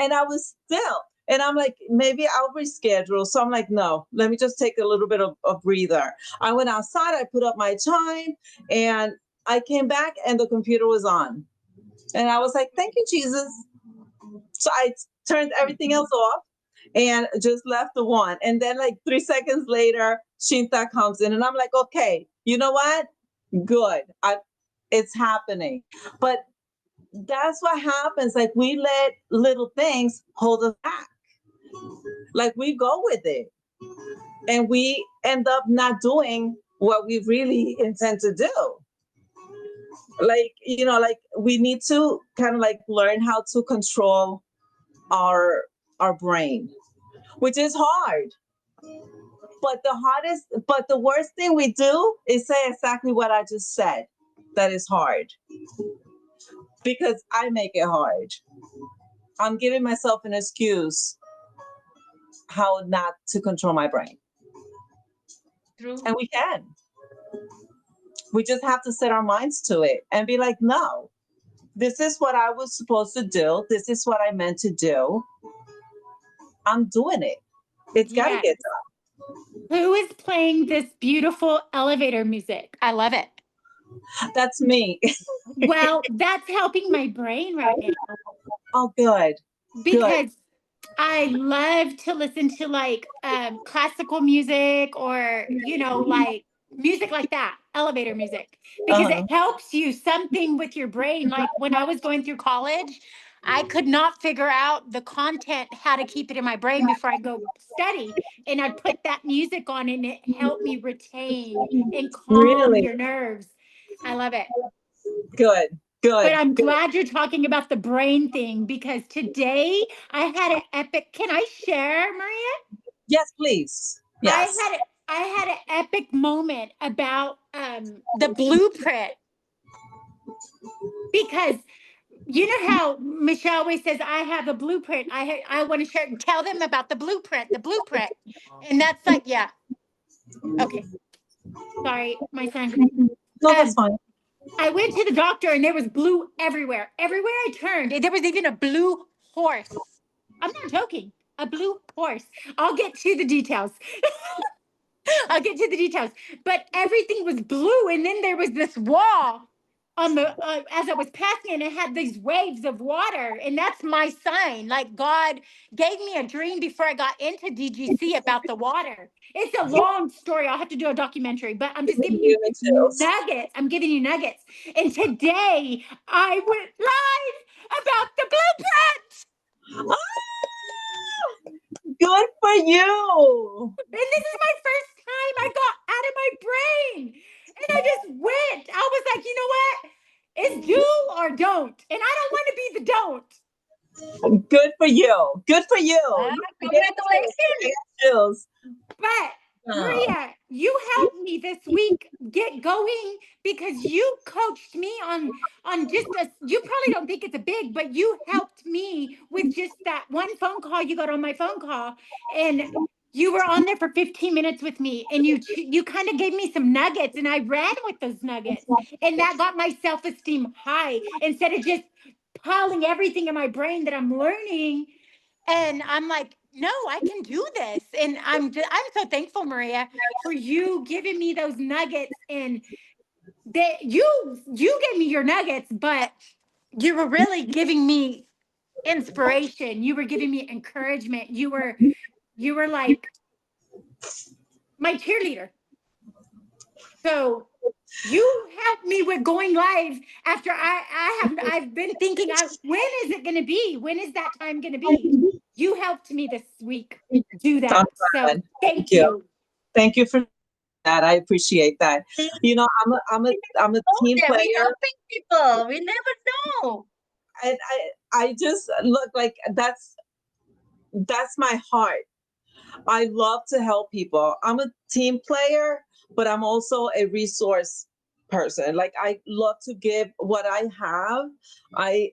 Speaker 2: And I was still, and I'm like, maybe I'll reschedule. So I'm like, no, let me just take a little bit of a breather. I went outside, I put up my chime, and I came back and the computer was on. And I was like, thank you, Jesus. So I turned everything else off, and just left the one. And then like 3 seconds later, Shinta comes in and I'm like, okay, you know what? Good. It's happening. But that's what happens. Like we let little things hold us back. Like we go with it and we end up not doing what we really intend to do. Like, like we need to kind of like learn how to control our brain, which is hard. But the worst thing we do is say exactly what I just said. That is hard because I make it hard. I'm giving myself an excuse how not to control my brain.
Speaker 1: True.
Speaker 2: And we can. We just have to set our minds to it and be like, no, this is what I was supposed to do. This is what I meant to do. I'm doing it. It's got to
Speaker 3: Yes.
Speaker 2: get done.
Speaker 3: Who is playing this beautiful elevator music? I love it.
Speaker 2: That's me.
Speaker 3: Well, that's helping my brain right now
Speaker 2: Oh, good. Good.
Speaker 3: because I love to listen to like classical music or, like music like that, elevator music, because it
Speaker 2: Uh-huh.
Speaker 3: helps you something with your brain. Like when I was going through college, I could not figure out the content, how to keep it in my brain before I go study. And I'd put that music on and it helped me retain and calm
Speaker 2: Really
Speaker 3: your nerves. I love it.
Speaker 2: good.
Speaker 3: But
Speaker 2: Good.
Speaker 3: I'm
Speaker 2: Good.
Speaker 3: glad you're talking about the brain thing because today I had an epic. Can I share, Maria?
Speaker 2: Yes, please.
Speaker 3: I
Speaker 2: Yes.
Speaker 3: had I had an epic moment about the blueprint because you know how Michelle always says I have a blueprint. I want to share. Tell them about the blueprint, and that's like yeah. Okay, sorry, my son.
Speaker 2: No, that's
Speaker 3: Um,
Speaker 2: fine.
Speaker 3: I went to the doctor and there was blue everywhere. Everywhere I turned, there was even a blue horse. I'm not joking. A blue horse. I'll get to the details. I'll get to the details. But everything was blue, and then there was this wall on the as I was passing, and it had these waves of water, and that's my sign. Like God gave me a dream before I got into DGC about the water. It's a long story. I'll have to do a documentary, but I'm just giving you
Speaker 2: Give me chills.
Speaker 3: nuggets. I'm giving you nuggets. And today I went live about the blueprint.
Speaker 2: Ah, good for you.
Speaker 3: And this is my first time I got out of my brain. And I just went. I was like, you know what? It's do or don't. And I don't want to be the don't.
Speaker 2: Good for you. Good for you. I get chills. I
Speaker 1: Congratulations.
Speaker 2: get chills.
Speaker 3: But
Speaker 2: Wow.
Speaker 3: Maria, you helped me this week get going because you coached me on just a you probably don't think it's a big, but you helped me with just that one phone call you got on my phone call and you were on there for 15 minutes with me and you kind of gave me some nuggets and I ran with those nuggets and that got my self-esteem high instead of just piling everything in my brain that I'm learning and I'm like, no, I can do this. And I'm so thankful, Maria, for you giving me those nuggets. And that you gave me your nuggets, but you were really giving me inspiration. You were giving me encouragement. You were like my cheerleader. So you helped me with going live after I've been thinking when is it going to be? When is that time going to be? You helped me this week do
Speaker 2: I'm
Speaker 3: that. So
Speaker 2: glad. Thank
Speaker 3: thank
Speaker 2: you.
Speaker 3: you.
Speaker 2: Thank you for that. I appreciate that.
Speaker 1: See,
Speaker 2: I'm a
Speaker 1: oh,
Speaker 2: team
Speaker 1: there we
Speaker 2: player,
Speaker 1: helping people. We never know.
Speaker 2: and I just look like that's my heart. I love to help people. I'm a team player, but I'm also a resource person. Like I love to give what I have. I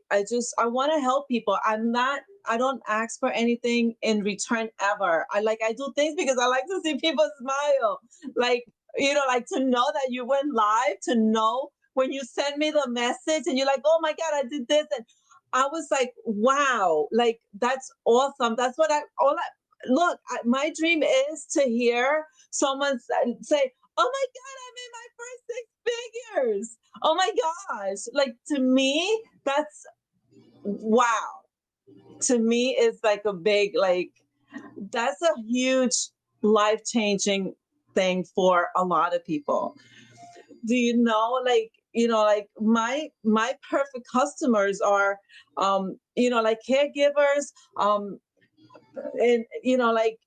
Speaker 2: want to help people. I don't ask for anything in return ever. I do things because I like to see people smile. Like, like to know that you went live, to know when you send me the message and you're like, "Oh my God, I did this." And I was like, "Wow, like that's awesome." That's what look, my dream is to hear someone say, "Oh my God, I made my first 6 figures." Oh my gosh. Like to me, that's wow. To me, it's like a big, like, That's a huge life-changing thing for a lot of people. Do you know, like, like my perfect customers are, like caregivers, and like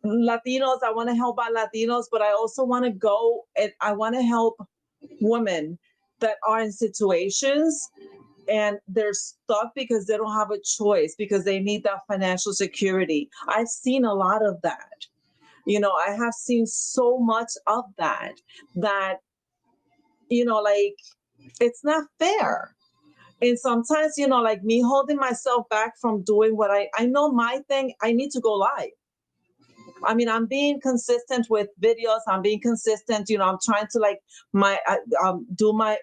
Speaker 2: Latinos. I want to help out Latinos, but I also want to go and I want to help women that are in situations and they're stuck because they don't have a choice, because they need that financial security. I've seen a lot of that. I have seen so much of that, that, like, it's not fair. And sometimes, like me holding myself back from doing what I know my thing, I need to go live. I mean, I'm being consistent with videos. I'm being consistent. I'm trying to like do my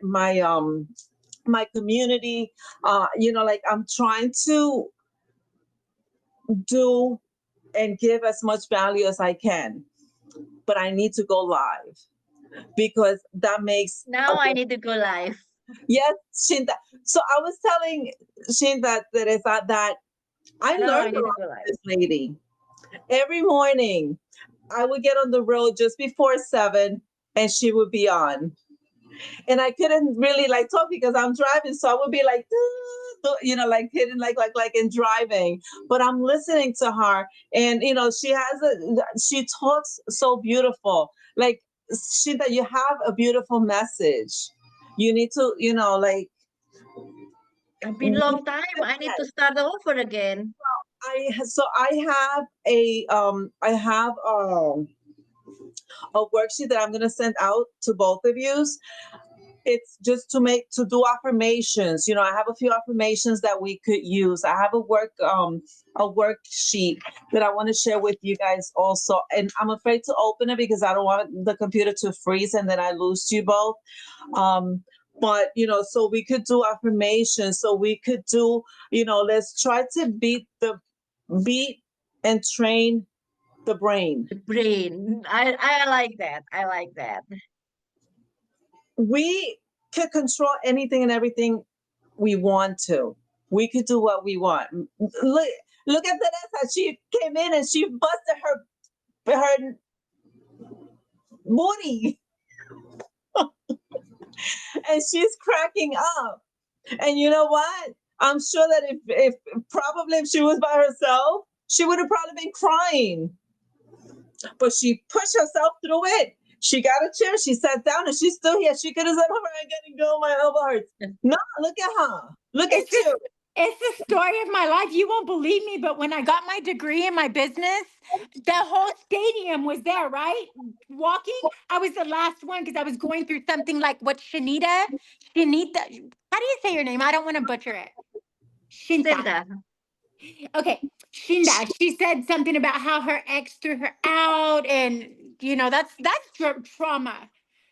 Speaker 2: community. Like I'm trying to do and give as much value as I can, but I need to go live because that makes
Speaker 1: Now I need to go live.
Speaker 2: yes, Shinta. So I was telling Shinta that I
Speaker 1: Now I
Speaker 2: learned a
Speaker 1: need to
Speaker 2: lot
Speaker 1: go
Speaker 2: from
Speaker 1: live.
Speaker 2: this lady. Every morning, I would get on the road just before 7, and she would be on. And I couldn't really like talk because I'm driving, so I would be like, like hitting like in driving. But I'm listening to her, and she talks so beautiful. Like that you have a beautiful message. You need to, like
Speaker 1: It's been long time. I need to start over again.
Speaker 2: I have a worksheet that I'm gonna send out to both of you. It's just to do affirmations. I have a few affirmations that we could use. I have a worksheet that I want to share with you guys also. And I'm afraid to open it because I don't want the computer to freeze and then I lose you both. But so we could do affirmations. So we could do, let's try to beat and train the brain.
Speaker 1: The brain. I like that. I like that.
Speaker 2: We could control anything and everything we want to. We could do what we want. Look at Teresa. She came in and she busted her booty, and she's cracking up. And you know what? I'm sure that if she was by herself, she would have probably been crying. But she pushed herself through it. She got a chair, she sat down, and she's still here. She could have said, "Oh, I gotta go, my elbow hurts." No, look at her. Look at you.
Speaker 3: It's the story of my life. You won't believe me, but when I got my degree in my business, the whole stadium was there, right? Walking. I was the last one because I was going through something like what Shanita, how do you say your name? I don't want to butcher it. Shinta.
Speaker 1: Cinta.
Speaker 3: Okay, Shinda. She said something about how her ex threw her out, and that's trauma.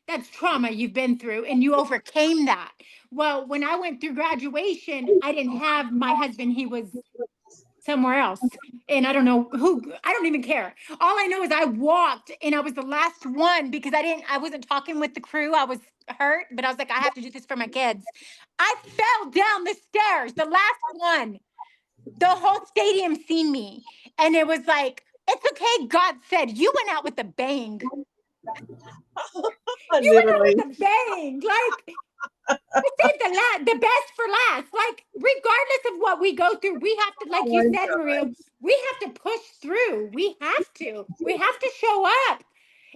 Speaker 3: That's trauma you've been through, and you overcame that. Well, when I went through graduation, I didn't have my husband. He was somewhere else, and I don't know who. I don't even care. All I know is I walked, and I was the last one because I wasn't talking with the crew. I was hurt, but I was like, I have to do this for my kids. I fell down the stairs, the last one. The whole stadium seen me, and it was like, it's okay. God said you went out with a bang. You went out
Speaker 2: Literally.
Speaker 3: with a bang. Like, I saved the best for last. Like, regardless of what we go through, we have to,
Speaker 2: Oh
Speaker 3: like you
Speaker 2: my
Speaker 3: said, Maria,
Speaker 2: God.
Speaker 3: we have to push through. We have to. We have to show up.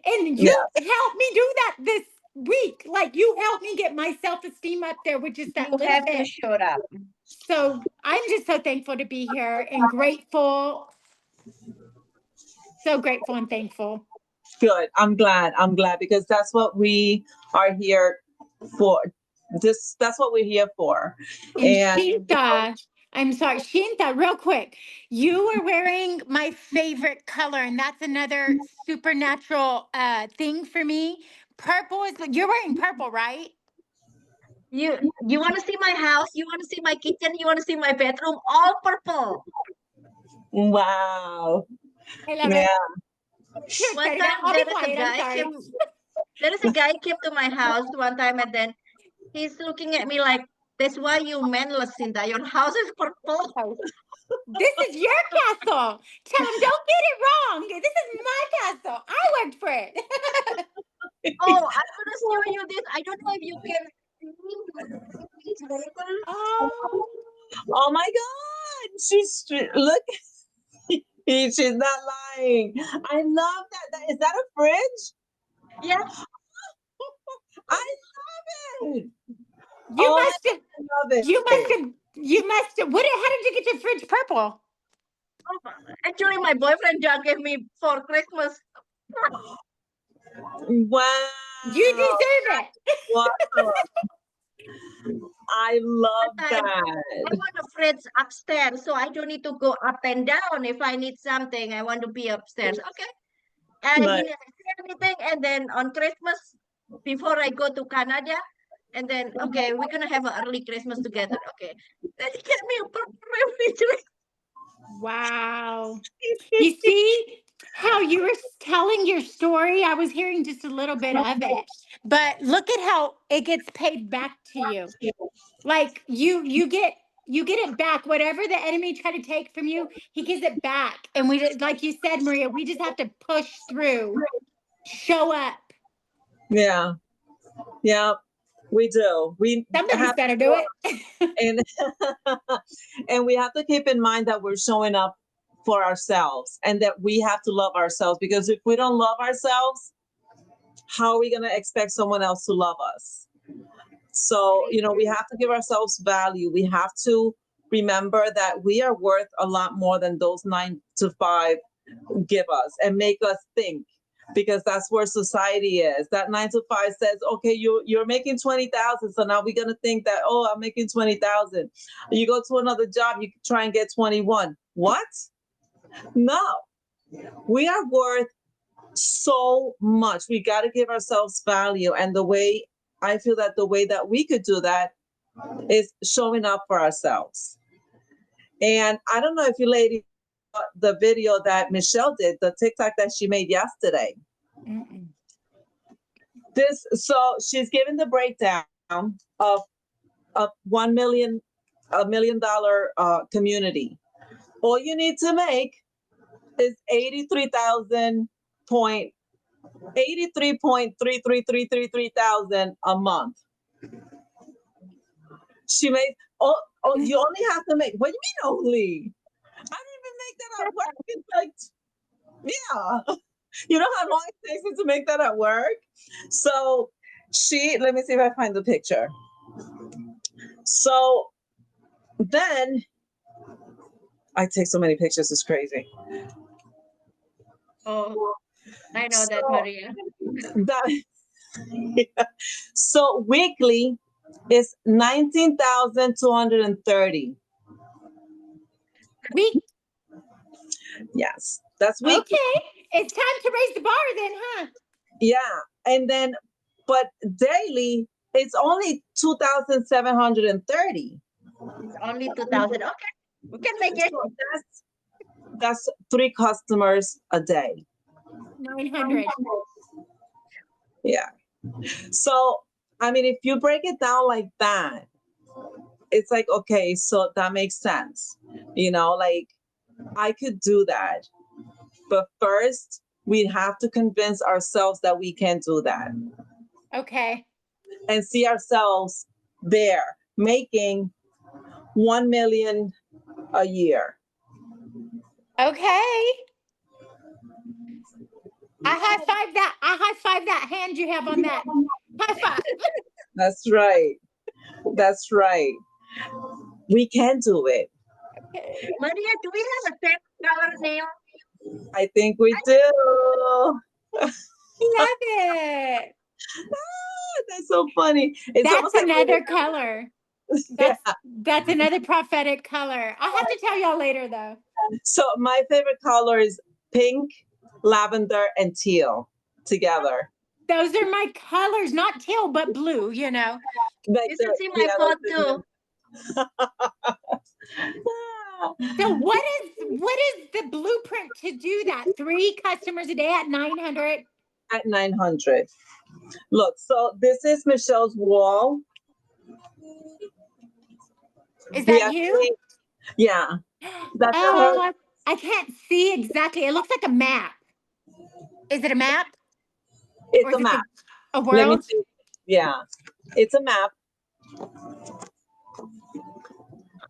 Speaker 3: And you
Speaker 2: Yes.
Speaker 3: helped me do that this week. Like, you helped me get my self esteem up there with just that
Speaker 1: You
Speaker 3: little
Speaker 1: have to
Speaker 3: bit.
Speaker 1: show up.
Speaker 3: So I'm just so thankful to be here and grateful. So grateful and thankful.
Speaker 2: Good. I'm glad. I'm glad because that's what we are here for. That's what we're here for.
Speaker 3: And
Speaker 2: And
Speaker 3: Shinta, I'm sorry, Shinta, real quick. You were wearing my favorite color, and that's another supernatural thing for me. Purple is, you're wearing purple, right?
Speaker 1: You want to see my house? You want to see my kitchen? You want to see my bedroom? All purple.
Speaker 2: wow.
Speaker 3: I love
Speaker 2: Yeah.
Speaker 3: it. Sure,
Speaker 1: One
Speaker 3: Sarita,
Speaker 1: time
Speaker 3: I'll be quiet. I'm
Speaker 1: came.
Speaker 3: sorry.
Speaker 1: There is a guy came to my house one time, and then he's looking at me like, That's why you men, Lucinda, your house is purple.
Speaker 3: Oh, this is your castle. Tell them, don't get it wrong. This is my castle. I worked for it.
Speaker 1: Oh, I'm gonna show you this. I don't know if you can see this later.
Speaker 3: Oh,
Speaker 2: Oh my God. Look, she's not lying. I love that. Is that a fridge?
Speaker 1: Yeah.
Speaker 2: I love it.
Speaker 3: you
Speaker 2: Oh
Speaker 3: must have,
Speaker 2: my, I love it.
Speaker 3: you must have, how did you get your fridge purple?
Speaker 1: Oh, actually, my boyfriend just gave me for Christmas.
Speaker 2: Wow.
Speaker 3: You deserve it.
Speaker 2: Wow. I love
Speaker 1: But I
Speaker 2: that.
Speaker 1: want a fridge upstairs, so I don't need to go up and down. If I need something, I want to be upstairs. Okay. He
Speaker 2: Nice.
Speaker 1: never said anything. And then on Christmas, before I go to Canada, and then okay, we're gonna have an early Christmas together. Okay. Then he gave me a purple refrigerator.
Speaker 3: Wow. You see how you were telling your story? I was hearing just a little bit of it. But look at how it gets paid back to you. Like you get it back. Whatever the enemy tried to take from you, he gives it back. And like you said, Maria, we just have to push through, show up.
Speaker 2: Yeah. Yeah. We do. We
Speaker 3: Somebody's
Speaker 2: have
Speaker 3: got to do it.
Speaker 2: and and we have to keep in mind that we're showing up for ourselves and that we have to love ourselves, because if we don't love ourselves, how are we going to expect someone else to love us? So, we have to give ourselves value. We have to remember that we are worth a lot more than those 9 to 5 give us and make us think, because that's where society is. That 9 to 5 says, okay, you're making 20,000. So now we're going to think that, oh, I'm making 20,000. You go to another job, you try and get 21. What? No, we are worth so much. We got to give ourselves value. And I feel that the way that we could do that is showing up for ourselves. And I don't know if you ladies saw the video that Michelle did, the TikTok that she made yesterday.
Speaker 3: Mm-mm.
Speaker 2: So she's given the breakdown of a $1 million community. All you need to make is 83.33333 thousand a month. She made you only have to make, what do you mean only? I don't even make that at work. It's like, yeah. You know how long it takes me to make that at work? So let me see if I find the picture. So then I take so many pictures, it's crazy.
Speaker 1: Oh, I know that,
Speaker 2: So
Speaker 1: Maria.
Speaker 2: that so weekly is 19,230.
Speaker 3: We
Speaker 2: Yes, that's weekly.
Speaker 3: okay. It's time to raise the bar then, huh?
Speaker 2: Yeah, and then but daily it's only 2,730.
Speaker 1: It's only 2,000. Okay, we can make it.
Speaker 2: So that's 3 customers a day.
Speaker 3: 900.
Speaker 2: Yeah. So I mean, if you break it down like that, it's like, okay, so that makes sense. Like I could do that. But first, we have to convince ourselves that we can do that
Speaker 3: Okay.
Speaker 2: and see ourselves there making 1 million a year.
Speaker 3: Okay. I high five that hand you have on that. High five.
Speaker 2: That's right. That's right. We can do it.
Speaker 3: Okay.
Speaker 1: Maria, do we have a same color nail?
Speaker 2: I think we do.
Speaker 3: Love it.
Speaker 2: That's so funny. It's
Speaker 3: That's
Speaker 2: almost like
Speaker 3: another color.
Speaker 2: yeah.
Speaker 3: That's another prophetic color. I'll have to tell y'all later though.
Speaker 2: So my favorite color is pink, lavender, and teal together.
Speaker 3: Those are my colors, not teal, but blue,
Speaker 2: Like
Speaker 1: You should see my
Speaker 2: yeah,
Speaker 1: phone too.
Speaker 3: So what is the blueprint to do that? 3 customers a day at 900?
Speaker 2: at 900. Look, so this is Michelle's wall.
Speaker 3: Is
Speaker 2: We
Speaker 3: that you?
Speaker 2: actually, yeah, that's her.
Speaker 3: Oh, I can't see exactly. It looks like a map. Is it a map or
Speaker 2: It's
Speaker 3: is
Speaker 2: a
Speaker 3: it
Speaker 2: map.
Speaker 3: a
Speaker 2: Let me
Speaker 3: world?
Speaker 2: see. Yeah, it's a map.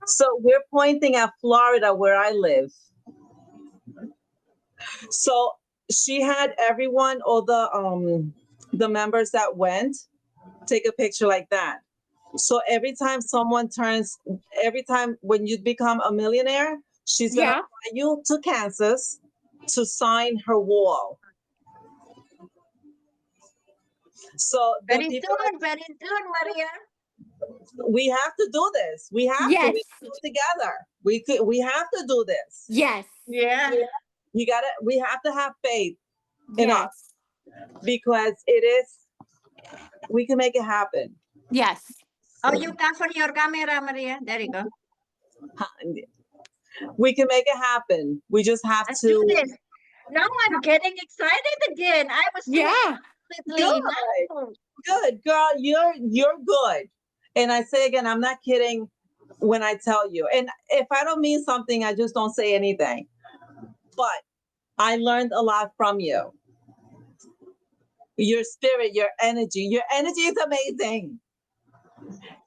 Speaker 2: So we're pointing at Florida where I live. So she had everyone, all the members that went, take a picture like that. So every time when you become a millionaire, she's gonna
Speaker 3: Yeah.
Speaker 2: fly you to Kansas to sign her wall. So the
Speaker 1: Very
Speaker 2: people
Speaker 1: soon, very soon, Maria.
Speaker 2: we have to do this. We have to.
Speaker 3: Yes.
Speaker 2: We do it together. We have to do this.
Speaker 3: Yes.
Speaker 1: Yeah.
Speaker 2: You gotta. We have to have faith in us
Speaker 3: Yes.
Speaker 2: because it is. We can make it happen.
Speaker 3: Yes.
Speaker 1: Oh, you cover your camera, Maria. There you go.
Speaker 2: We can make it happen. We just have
Speaker 1: Let's do
Speaker 2: to.
Speaker 1: this. Now I'm getting excited again. I was doing
Speaker 3: Yeah.
Speaker 1: completely
Speaker 2: Good,
Speaker 1: now.
Speaker 2: good girl. You're good. And I say again, I'm not kidding when I tell you. And if I don't mean something, I just don't say anything. But I learned a lot from you. Your spirit, your energy. Your energy is amazing.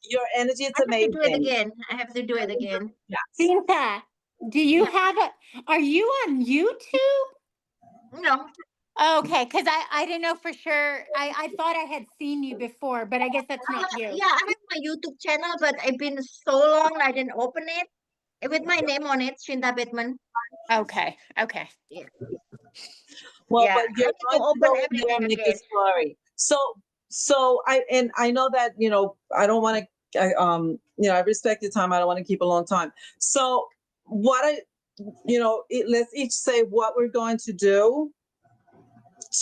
Speaker 2: Your energy is
Speaker 1: I have to do it
Speaker 2: amazing.
Speaker 1: again. I have to do it again.
Speaker 2: Yes.
Speaker 3: Cinta, do you
Speaker 1: Yeah.
Speaker 3: have a, are you on YouTube?
Speaker 1: No.
Speaker 3: Okay, because I didn't know for sure. I thought I had seen you before, but I guess that's not you.
Speaker 1: Yeah, I have my YouTube channel, but I've been so long I didn't open it with my name on it, Shinda Bitman.
Speaker 3: Okay. Okay.
Speaker 1: Yeah.
Speaker 2: Well,
Speaker 1: Yeah.
Speaker 2: but
Speaker 1: I
Speaker 2: you're
Speaker 1: need to
Speaker 2: going to
Speaker 1: open
Speaker 2: go in there
Speaker 1: everything
Speaker 2: and make a
Speaker 1: again.
Speaker 2: story. So I know that I don't want to I respect your time. I don't want to keep a long time. So what let's each say what we're going to do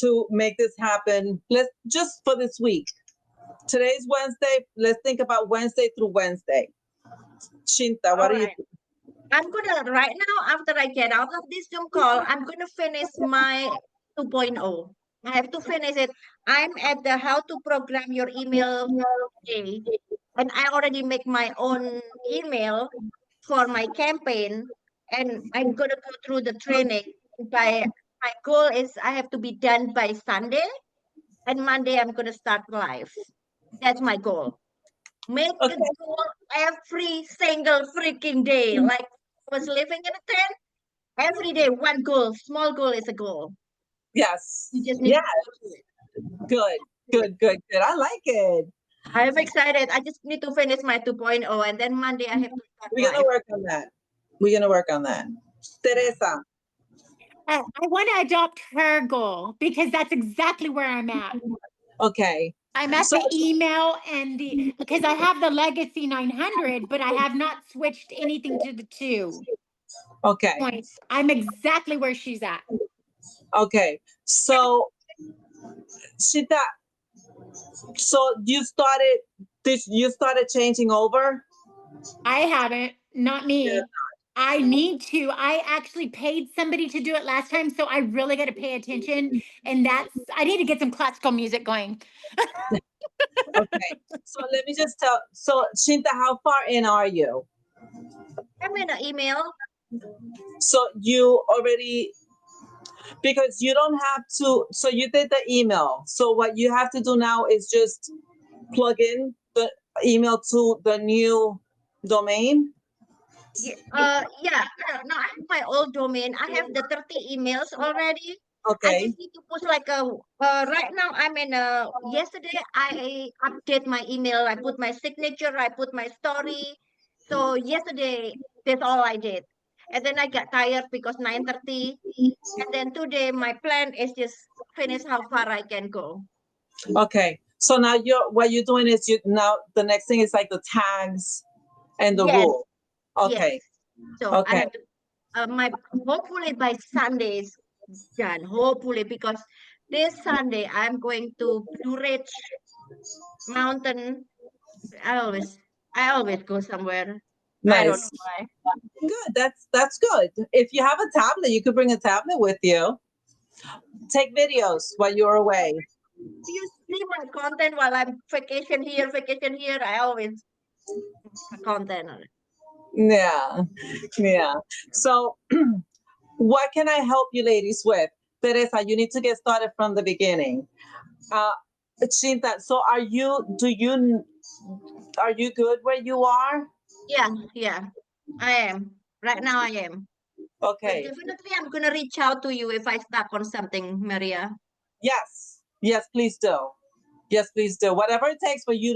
Speaker 2: to make this happen. Let's just for this week. Today's Wednesday. Let's think about Wednesday through Wednesday. Shinta, what
Speaker 1: All
Speaker 2: do you
Speaker 1: right.
Speaker 2: think?
Speaker 1: I'm gonna right now after I get out of this Zoom call, I'm gonna finish my 2.0. I have to finish it. I'm at the how to program your email day, and I already make my own email for my campaign, and I'm gonna go through the training. By my goal is I have to be done by Sunday, and Monday I'm gonna start live. That's my goal. Make a
Speaker 2: Okay.
Speaker 1: goal every single freaking day. Like I was living in a tent. Every day, one goal. Small goal is a goal.
Speaker 2: Yes.
Speaker 1: You just need
Speaker 2: Yeah.
Speaker 1: to go through it.
Speaker 2: Good. Good. Good. Good. I like it.
Speaker 1: I'm excited. I just need to finish my 2.0 and then Monday I have to start
Speaker 2: We're gonna
Speaker 1: live.
Speaker 2: work on that. We're gonna work on that. Teresa.
Speaker 3: I want to adopt her goal because that's exactly where I'm at.
Speaker 2: Okay.
Speaker 3: I'm at
Speaker 2: So
Speaker 3: the email and the because I have the Legacy 900, but I have not switched anything to the 2
Speaker 2: okay.
Speaker 3: points. I'm exactly where she's at.
Speaker 2: Okay. So Shita, so you started changing over?
Speaker 3: I haven't, not
Speaker 2: Yeah.
Speaker 3: me. I need to. I actually paid somebody to do it last time, so I really got to pay attention. And I need to get some classical music going.
Speaker 2: Okay. So let me just tell so Shinta, how far in are you?
Speaker 1: I'm in an email.
Speaker 2: So you already because you don't have to so you did the email. So what you have to do now is just plug in the email to the new domain.
Speaker 1: Yeah. No, I have my old domain. I have the 30 emails already. I
Speaker 2: Okay.
Speaker 1: just need to push like a. Right now, I'm in a. Yesterday, I update my email. I put my signature. I put my story. So yesterday, that's all I did. And then I got tired because 9:30. And then today, my plan is just finish how far I can go.
Speaker 2: Okay. So now what you're doing is you now the next thing is like the tags and the
Speaker 1: Yes,
Speaker 2: rule.
Speaker 1: yes.
Speaker 2: Okay.
Speaker 1: So I
Speaker 2: Okay.
Speaker 1: have to. My hopefully by Sunday is done. Hopefully because this Sunday I'm going to Blue Ridge Mountain. I always I always go somewhere. I don't
Speaker 2: Nice.
Speaker 1: know why.
Speaker 2: Good. That's good. If you have a tablet, you could bring a tablet with you. Take videos while you're away.
Speaker 1: You see my content while I'm vacation here. I always content on it.
Speaker 2: Yeah. Yeah. So what can I help you ladies with? Teresa, you need to get started from the beginning. Uh, Chinta, so are you good where you are?
Speaker 1: Yeah, yeah, I am. Right now I am. But
Speaker 2: Okay.
Speaker 1: definitely I'm gonna reach out to you if I stuck on something, Maria.
Speaker 2: Yes. Yes, please do. Yes, please do. Whatever it takes for you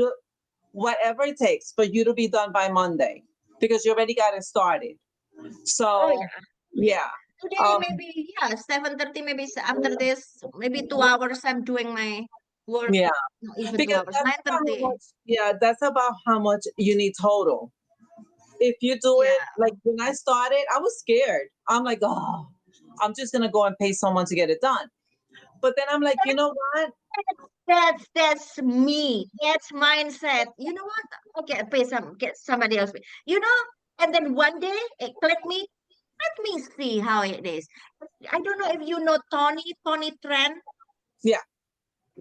Speaker 2: to be done by Monday, because you already got it started.
Speaker 1: Oh
Speaker 2: So
Speaker 1: yeah.
Speaker 2: yeah.
Speaker 1: Today
Speaker 2: Um,
Speaker 1: maybe, yeah, 7:30, maybe after this, maybe 2 hours I'm doing my work.
Speaker 2: yeah.
Speaker 1: Not even two
Speaker 2: Because
Speaker 1: hours,
Speaker 2: that's
Speaker 1: nine
Speaker 2: about how
Speaker 1: thirty.
Speaker 2: much, yeah, that's about how much you need total. If you do it,
Speaker 1: Yeah.
Speaker 2: like when I started, I was scared. I'm like, oh, I'm just gonna go and pay someone to get it done. But then I'm like, you know what?
Speaker 1: That's me. That's mindset. You know what? Okay, get somebody else. You know, and then one day it clicked me. Let me see how it is. I don't know if you know Tony Tran.
Speaker 2: Yeah.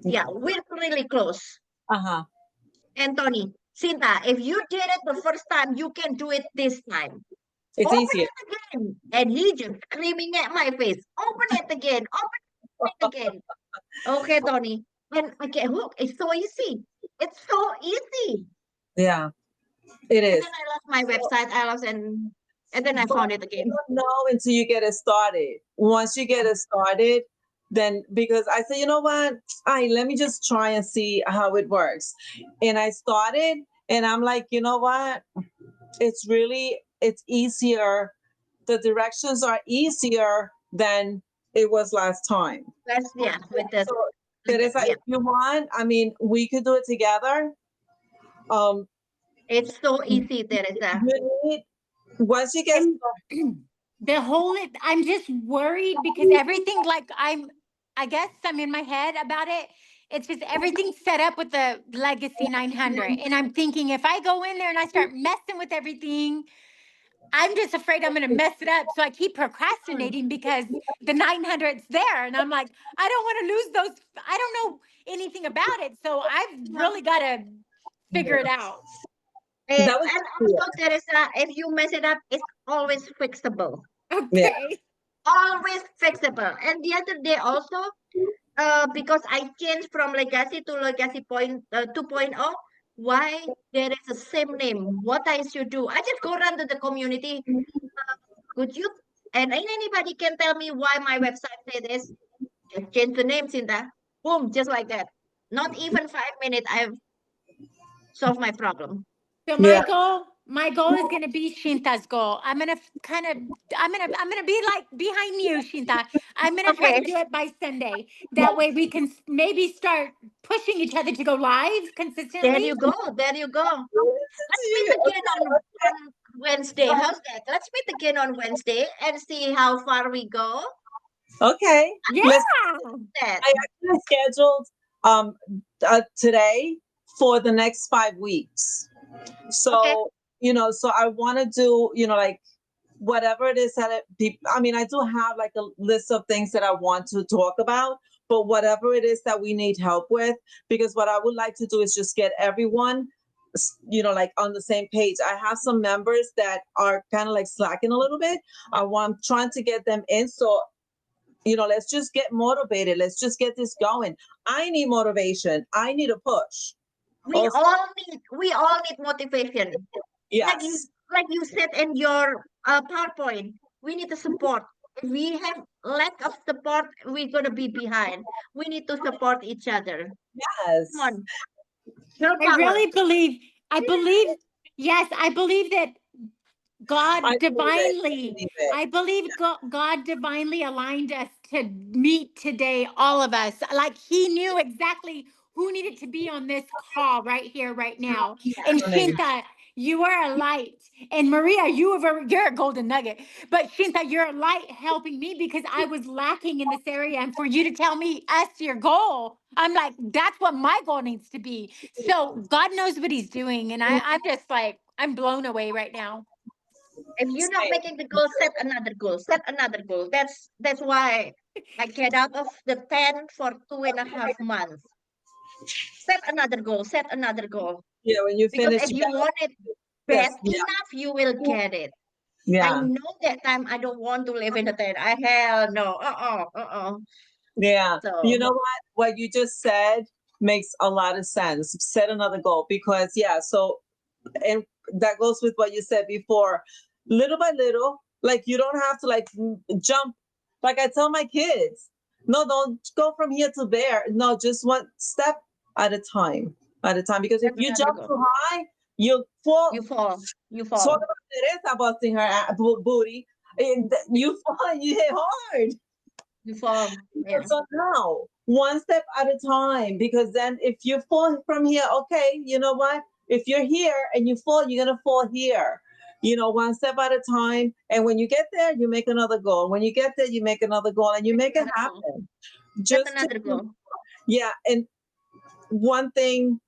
Speaker 1: Yeah, we're really close.
Speaker 2: Uh-huh.
Speaker 1: And Tony, Sinta, if you did it the first time, you can do it this time.
Speaker 2: It's
Speaker 1: Open
Speaker 2: easier.
Speaker 1: it again. And he just screaming at my face. Open it again. Open it again. Okay, Tony. And I get hooked. It's so easy. It's so easy.
Speaker 2: Yeah, it
Speaker 1: And
Speaker 2: is.
Speaker 1: then I lost my
Speaker 2: So,
Speaker 1: website. And then I
Speaker 2: but
Speaker 1: found it
Speaker 2: you
Speaker 1: again.
Speaker 2: don't know until you get it started. Once you get it started, then because I said, you know what? Let me just try and see how it works. And I started and I'm like, you know what? It's easier. The directions are easier than it was last time.
Speaker 1: That's yeah,
Speaker 2: So Teresa,
Speaker 1: yeah.
Speaker 2: if you want, I mean, we could do it together. Um,
Speaker 1: It's so easy, Teresa.
Speaker 2: you need once you get
Speaker 3: I'm I'm just worried because everything like I guess I'm in my head about it. It's just everything's set up with the Legacy 900. And I'm thinking if I go in there and I start messing with everything, I'm just afraid I'm going to mess it up. So I keep procrastinating because the 900's there. And I'm like, I don't want to lose those. I don't know anything about it. So I've really got to figure it out.
Speaker 2: that was
Speaker 1: And also, Teresa, if you mess it up, it's always fixable.
Speaker 2: yeah.
Speaker 3: Okay.
Speaker 1: Always fixable. And the other day also, because I changed from Legacy to Legacy 2.0, why there is the same name? What I should do? I just go run to the community. Could you? And anybody can tell me why my website say this? Just change the name, Cinta. Boom, just like that. Not even 5 minutes, I've solved my problem.
Speaker 3: So
Speaker 2: Yeah.
Speaker 3: my goal is gonna be Shinta's goal. I'm gonna be like behind you, Shinta. I'm gonna try to
Speaker 1: Okay,
Speaker 3: do it by Sunday. That way we can maybe start pushing each other to go live
Speaker 1: there
Speaker 3: consistently.
Speaker 1: you go. There you go.
Speaker 2: Listen to
Speaker 1: Let's
Speaker 2: you.
Speaker 1: meet again on Wednesday. How's that? Let's meet again on Wednesday and see how far we go.
Speaker 2: Okay.
Speaker 3: Yeah.
Speaker 2: Listen,
Speaker 1: That.
Speaker 2: I actually scheduled um today for the next 5 weeks.
Speaker 1: Okay.
Speaker 2: So, so I want to do, like whatever it is that I mean, I do have like a list of things that I want to talk about, but whatever it is that we need help with, because what I would like to do is just get everyone, like on the same page. I have some members that are kind of like slacking a little bit. I'm trying to get them in. So, let's just get motivated. Let's just get this going. I need motivation. I need a push.
Speaker 1: We
Speaker 2: Also,
Speaker 1: all need motivation. Like you
Speaker 2: yes.
Speaker 1: like you said in your PowerPoint, we need the support. If we have lack of support, we're gonna be behind. We need to support each other. Come
Speaker 2: Yes.
Speaker 1: on, girl
Speaker 3: I
Speaker 1: power.
Speaker 3: really believe, yes, I believe that
Speaker 2: I believe it. I believe it.
Speaker 3: I believe God divinely aligned us to meet today, all of us. Like He knew exactly who needed to be on this call right here, right now.
Speaker 1: Yeah,
Speaker 3: And
Speaker 2: Stunning.
Speaker 3: Shinta, you are a light. And Maria, you're a golden nugget. But Shinta, you're a light helping me because I was lacking in this area. And for you to tell me, us your goal, I'm like, that's what my goal needs to be. So God knows what He's doing. And I'm just like, I'm blown away right now.
Speaker 1: if you're not
Speaker 2: Same.
Speaker 1: making the goal, set another goal. Set another goal. That's why I get out of the 10 for 2.5 months. Set another goal. Set another goal.
Speaker 2: Yeah, when you
Speaker 1: Because
Speaker 2: finish,
Speaker 1: if
Speaker 2: you
Speaker 1: you
Speaker 2: got
Speaker 1: want it bad
Speaker 2: Yes. Yeah.
Speaker 1: enough, you will get it. I
Speaker 2: Yeah.
Speaker 1: know that time I don't want to live in a tent. I hell no.
Speaker 2: Yeah. You
Speaker 1: So
Speaker 2: know what? What you just said makes a lot of sense. Set another goal because, yeah, so, and that goes with what you said before. Little by little, like you don't have to like jump. Like I tell my kids, no, don't go from here to there. No, just one step at a time, at a time. Because if
Speaker 1: that's
Speaker 2: you
Speaker 1: another
Speaker 2: jump
Speaker 1: goal.
Speaker 2: too high, you'll fall.
Speaker 1: You fall. You
Speaker 2: Talk
Speaker 1: fall.
Speaker 2: about Teresa busting her booty, and you fall and you hit hard.
Speaker 1: You fall. Yeah.
Speaker 2: So now, one step at a time, because then if you fall from here, okay, you know what? If you're here and you fall, you're gonna fall here. You know, one step at a time. And when you get there, you make another goal. When you get there, you make another goal and you
Speaker 1: That's
Speaker 2: make it
Speaker 1: another goal.
Speaker 2: happen.
Speaker 1: That's
Speaker 2: Just to,
Speaker 1: another goal.
Speaker 2: yeah. And one thing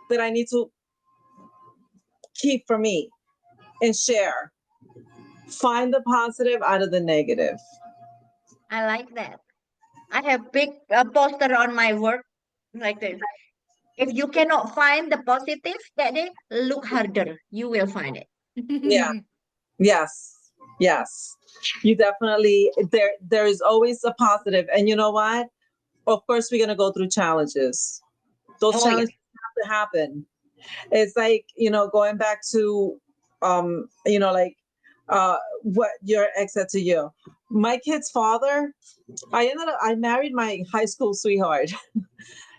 Speaker 2: that I need to keep for me and share, find the positive out of the negative.
Speaker 1: I like that. I have big poster on my work like this. If you cannot find the positive that day, look harder. You will find it.
Speaker 2: Yeah. Yes. Yes. You definitely there is always a positive. And you know what? Of course we're gonna go through challenges. Those
Speaker 1: Oh yeah.
Speaker 2: challenges have to happen. It's like, going back to like what your ex said to you. My kid's father, I married my high school sweetheart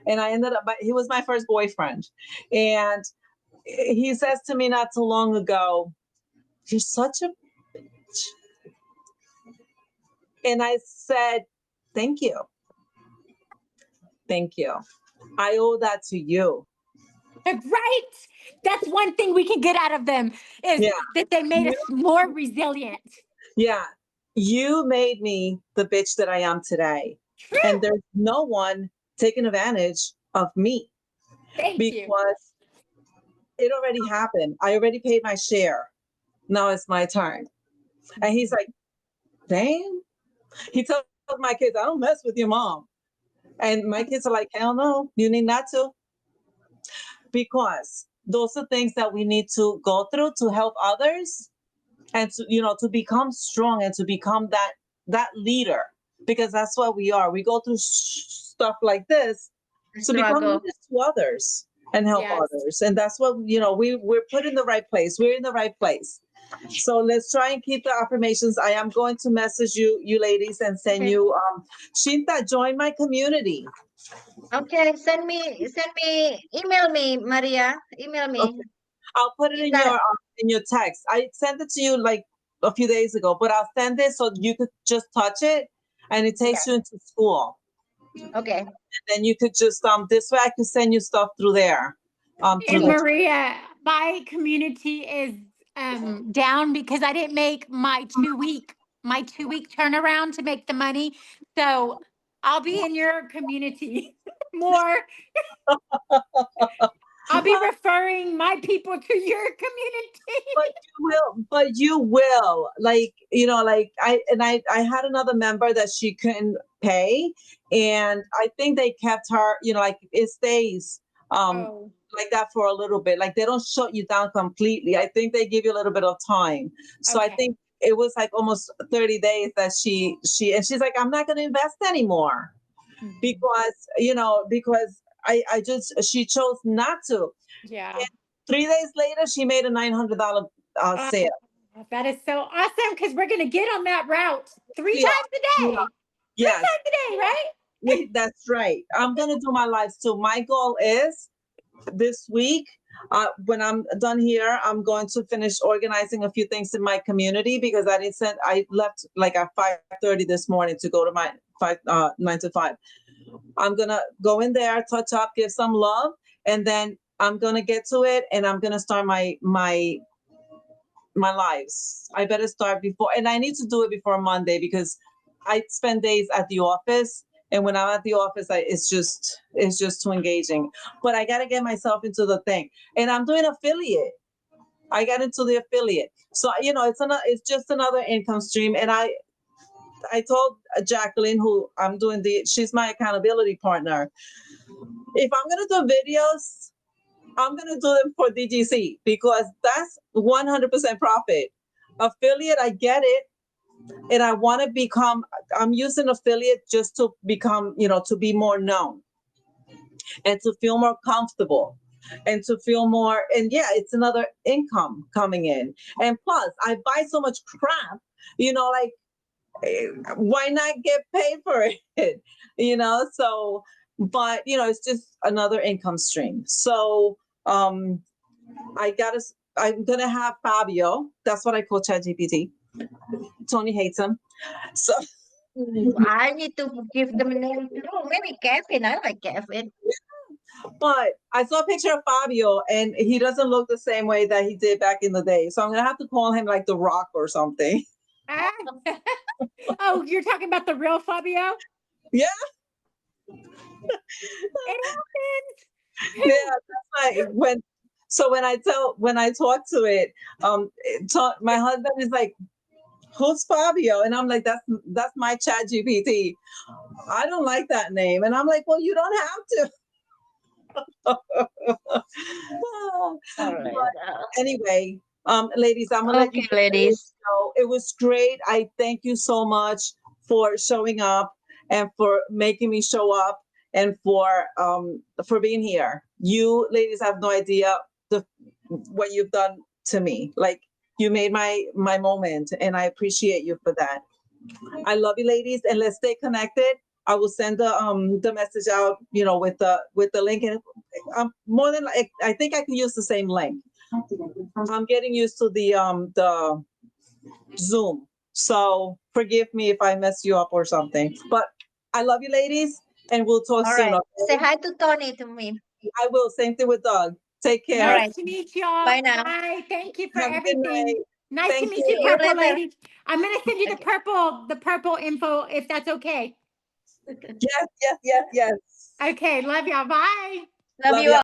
Speaker 2: and I ended up but he was my first boyfriend. And he says to me not too long ago, "You're such a bitch." And I said, "Thank you. Thank you. I owe that to you."
Speaker 3: Right? That's one thing we can get out of them is
Speaker 2: Yeah.
Speaker 3: that they made
Speaker 2: You,
Speaker 3: us more resilient.
Speaker 2: yeah. You made me the bitch that I am today. And
Speaker 3: True.
Speaker 2: there's no one taking advantage of me
Speaker 3: Thank you.
Speaker 2: because it already happened. I already paid my share. Now it's my turn. And he's like, damn. He tells my kids, I don't mess with your mom. And my kids are like, hell no, you need not to. Because those are things that we need to go through to help others and to become strong and to become that leader, because that's what we are. We go through stuff like this to become
Speaker 1: Struggle.
Speaker 2: leaders to others and help
Speaker 3: Yes.
Speaker 2: others, and that's what we're put in the right place. We're in the right place. So let's try and keep the affirmations. I am going to message you ladies and send
Speaker 1: Okay.
Speaker 2: you Shinta, join my community.
Speaker 1: Okay. Send me, email me, Maria. Email me.
Speaker 2: Okay. I'll put it
Speaker 1: Shinta.
Speaker 2: in your text. I sent it to you like a few days ago, but I'll send it so you could just touch it and it
Speaker 1: Yeah.
Speaker 2: takes you into school.
Speaker 1: Okay.
Speaker 2: And then you could just this way I could send you stuff through there. Through
Speaker 3: And
Speaker 2: the
Speaker 1: Okay.
Speaker 3: Maria, my community is down because I didn't make my 2 week turnaround to make the money. So I'll be in your community more. I'll be referring my people to your
Speaker 2: but
Speaker 3: community.
Speaker 2: you will like like I had another member that she couldn't pay, and I think they kept her, like it stays
Speaker 3: Oh,
Speaker 2: like that for a little bit. Like they don't shut you down completely. I think they give you a little bit of time. So I
Speaker 3: okay.
Speaker 2: think it was like almost 30 days that and she's like, I'm not going to invest anymore
Speaker 3: Mhm.
Speaker 2: because because I just she chose not to.
Speaker 3: Yeah.
Speaker 2: 3 days later, she made a $900
Speaker 3: Oh,
Speaker 2: sale.
Speaker 3: that is so awesome because we're going to get on that route three
Speaker 2: Yeah,
Speaker 3: times a
Speaker 2: yeah,
Speaker 3: day. Three
Speaker 2: yes,
Speaker 3: times a day, right?
Speaker 2: that's right. I'm gonna do my lives too. My goal is this week. When I'm done here, I'm going to finish organizing a few things in my community because I didn't send. I left like at 5:30 this morning to go to my 9 to 5. I'm gonna go in there, touch up, give some love, and then I'm gonna get to it, and I'm gonna start my lives. I better start before, and I need to do it before Monday because I spend days at the office, and when I'm at the office, it's just too engaging. But I gotta get myself into the thing, and I'm doing affiliate. I got into the affiliate, so it's just another income stream. And I told Jacqueline, who I'm doing she's my accountability partner. If I'm gonna do videos, I'm gonna do them for DGC because that's 100% profit. Affiliate, I get it, and I want to become. I'm using affiliate just to become, to be more known and to feel more comfortable and to feel more. And yeah, it's another income coming in. And plus, I buy so much crap, like why not get paid for it? So, but it's just another income stream. So, I gotta, I'm gonna have Fabio. That's what I call ChatGPT. Tony hates him. So,
Speaker 1: I need to give them a name too. Maybe Kevin. I like Kevin.
Speaker 2: but I saw a picture of Fabio, and he doesn't look the same way that he did back in the day. So I'm gonna have to call him like The Rock or something.
Speaker 3: Ah. Oh, you're talking about the real Fabio?
Speaker 2: Yeah,
Speaker 3: It happens.
Speaker 2: yeah. That's like when. So when I talk to it, my husband is like, "Who's Fabio?" And I'm like, "That's my Chat GPT." I don't like that name, and I'm like, "Well, you don't have to."
Speaker 1: All right.
Speaker 2: Anyway, ladies, I'm gonna let you
Speaker 1: Okay, ladies.
Speaker 2: go. It was great. I thank you so much for showing up and for making me show up and for being here. You ladies have no idea what you've done to me. Like you made my moment, and I appreciate you for that. I love you, ladies, and let's stay connected. I will send the message out, with the link, and I'm more than like I think I can use the same link. I'm getting used to the Zoom, so forgive me if I mess you up or something. But I love you, ladies, and we'll talk
Speaker 1: All
Speaker 2: soon.
Speaker 1: right. Say
Speaker 2: Okay?
Speaker 1: hi to Tony to me.
Speaker 2: I will. Same thing with Doug. Take
Speaker 1: All
Speaker 2: care.
Speaker 3: Nice
Speaker 1: right.
Speaker 3: to meet y'all.
Speaker 1: Bye now.
Speaker 3: Bye. Thank you for
Speaker 2: Have a good
Speaker 3: everything.
Speaker 2: night.
Speaker 3: Nice to
Speaker 2: Thank
Speaker 3: meet you,
Speaker 1: See
Speaker 2: you.
Speaker 1: you
Speaker 3: purple
Speaker 1: later.
Speaker 3: lady. I'm gonna send you
Speaker 1: Okay.
Speaker 3: the purple info if that's okay.
Speaker 2: Yes, yes, yes, yes.
Speaker 3: Okay, love y'all. Bye.
Speaker 1: Love
Speaker 2: Love
Speaker 1: you
Speaker 2: you.
Speaker 1: all.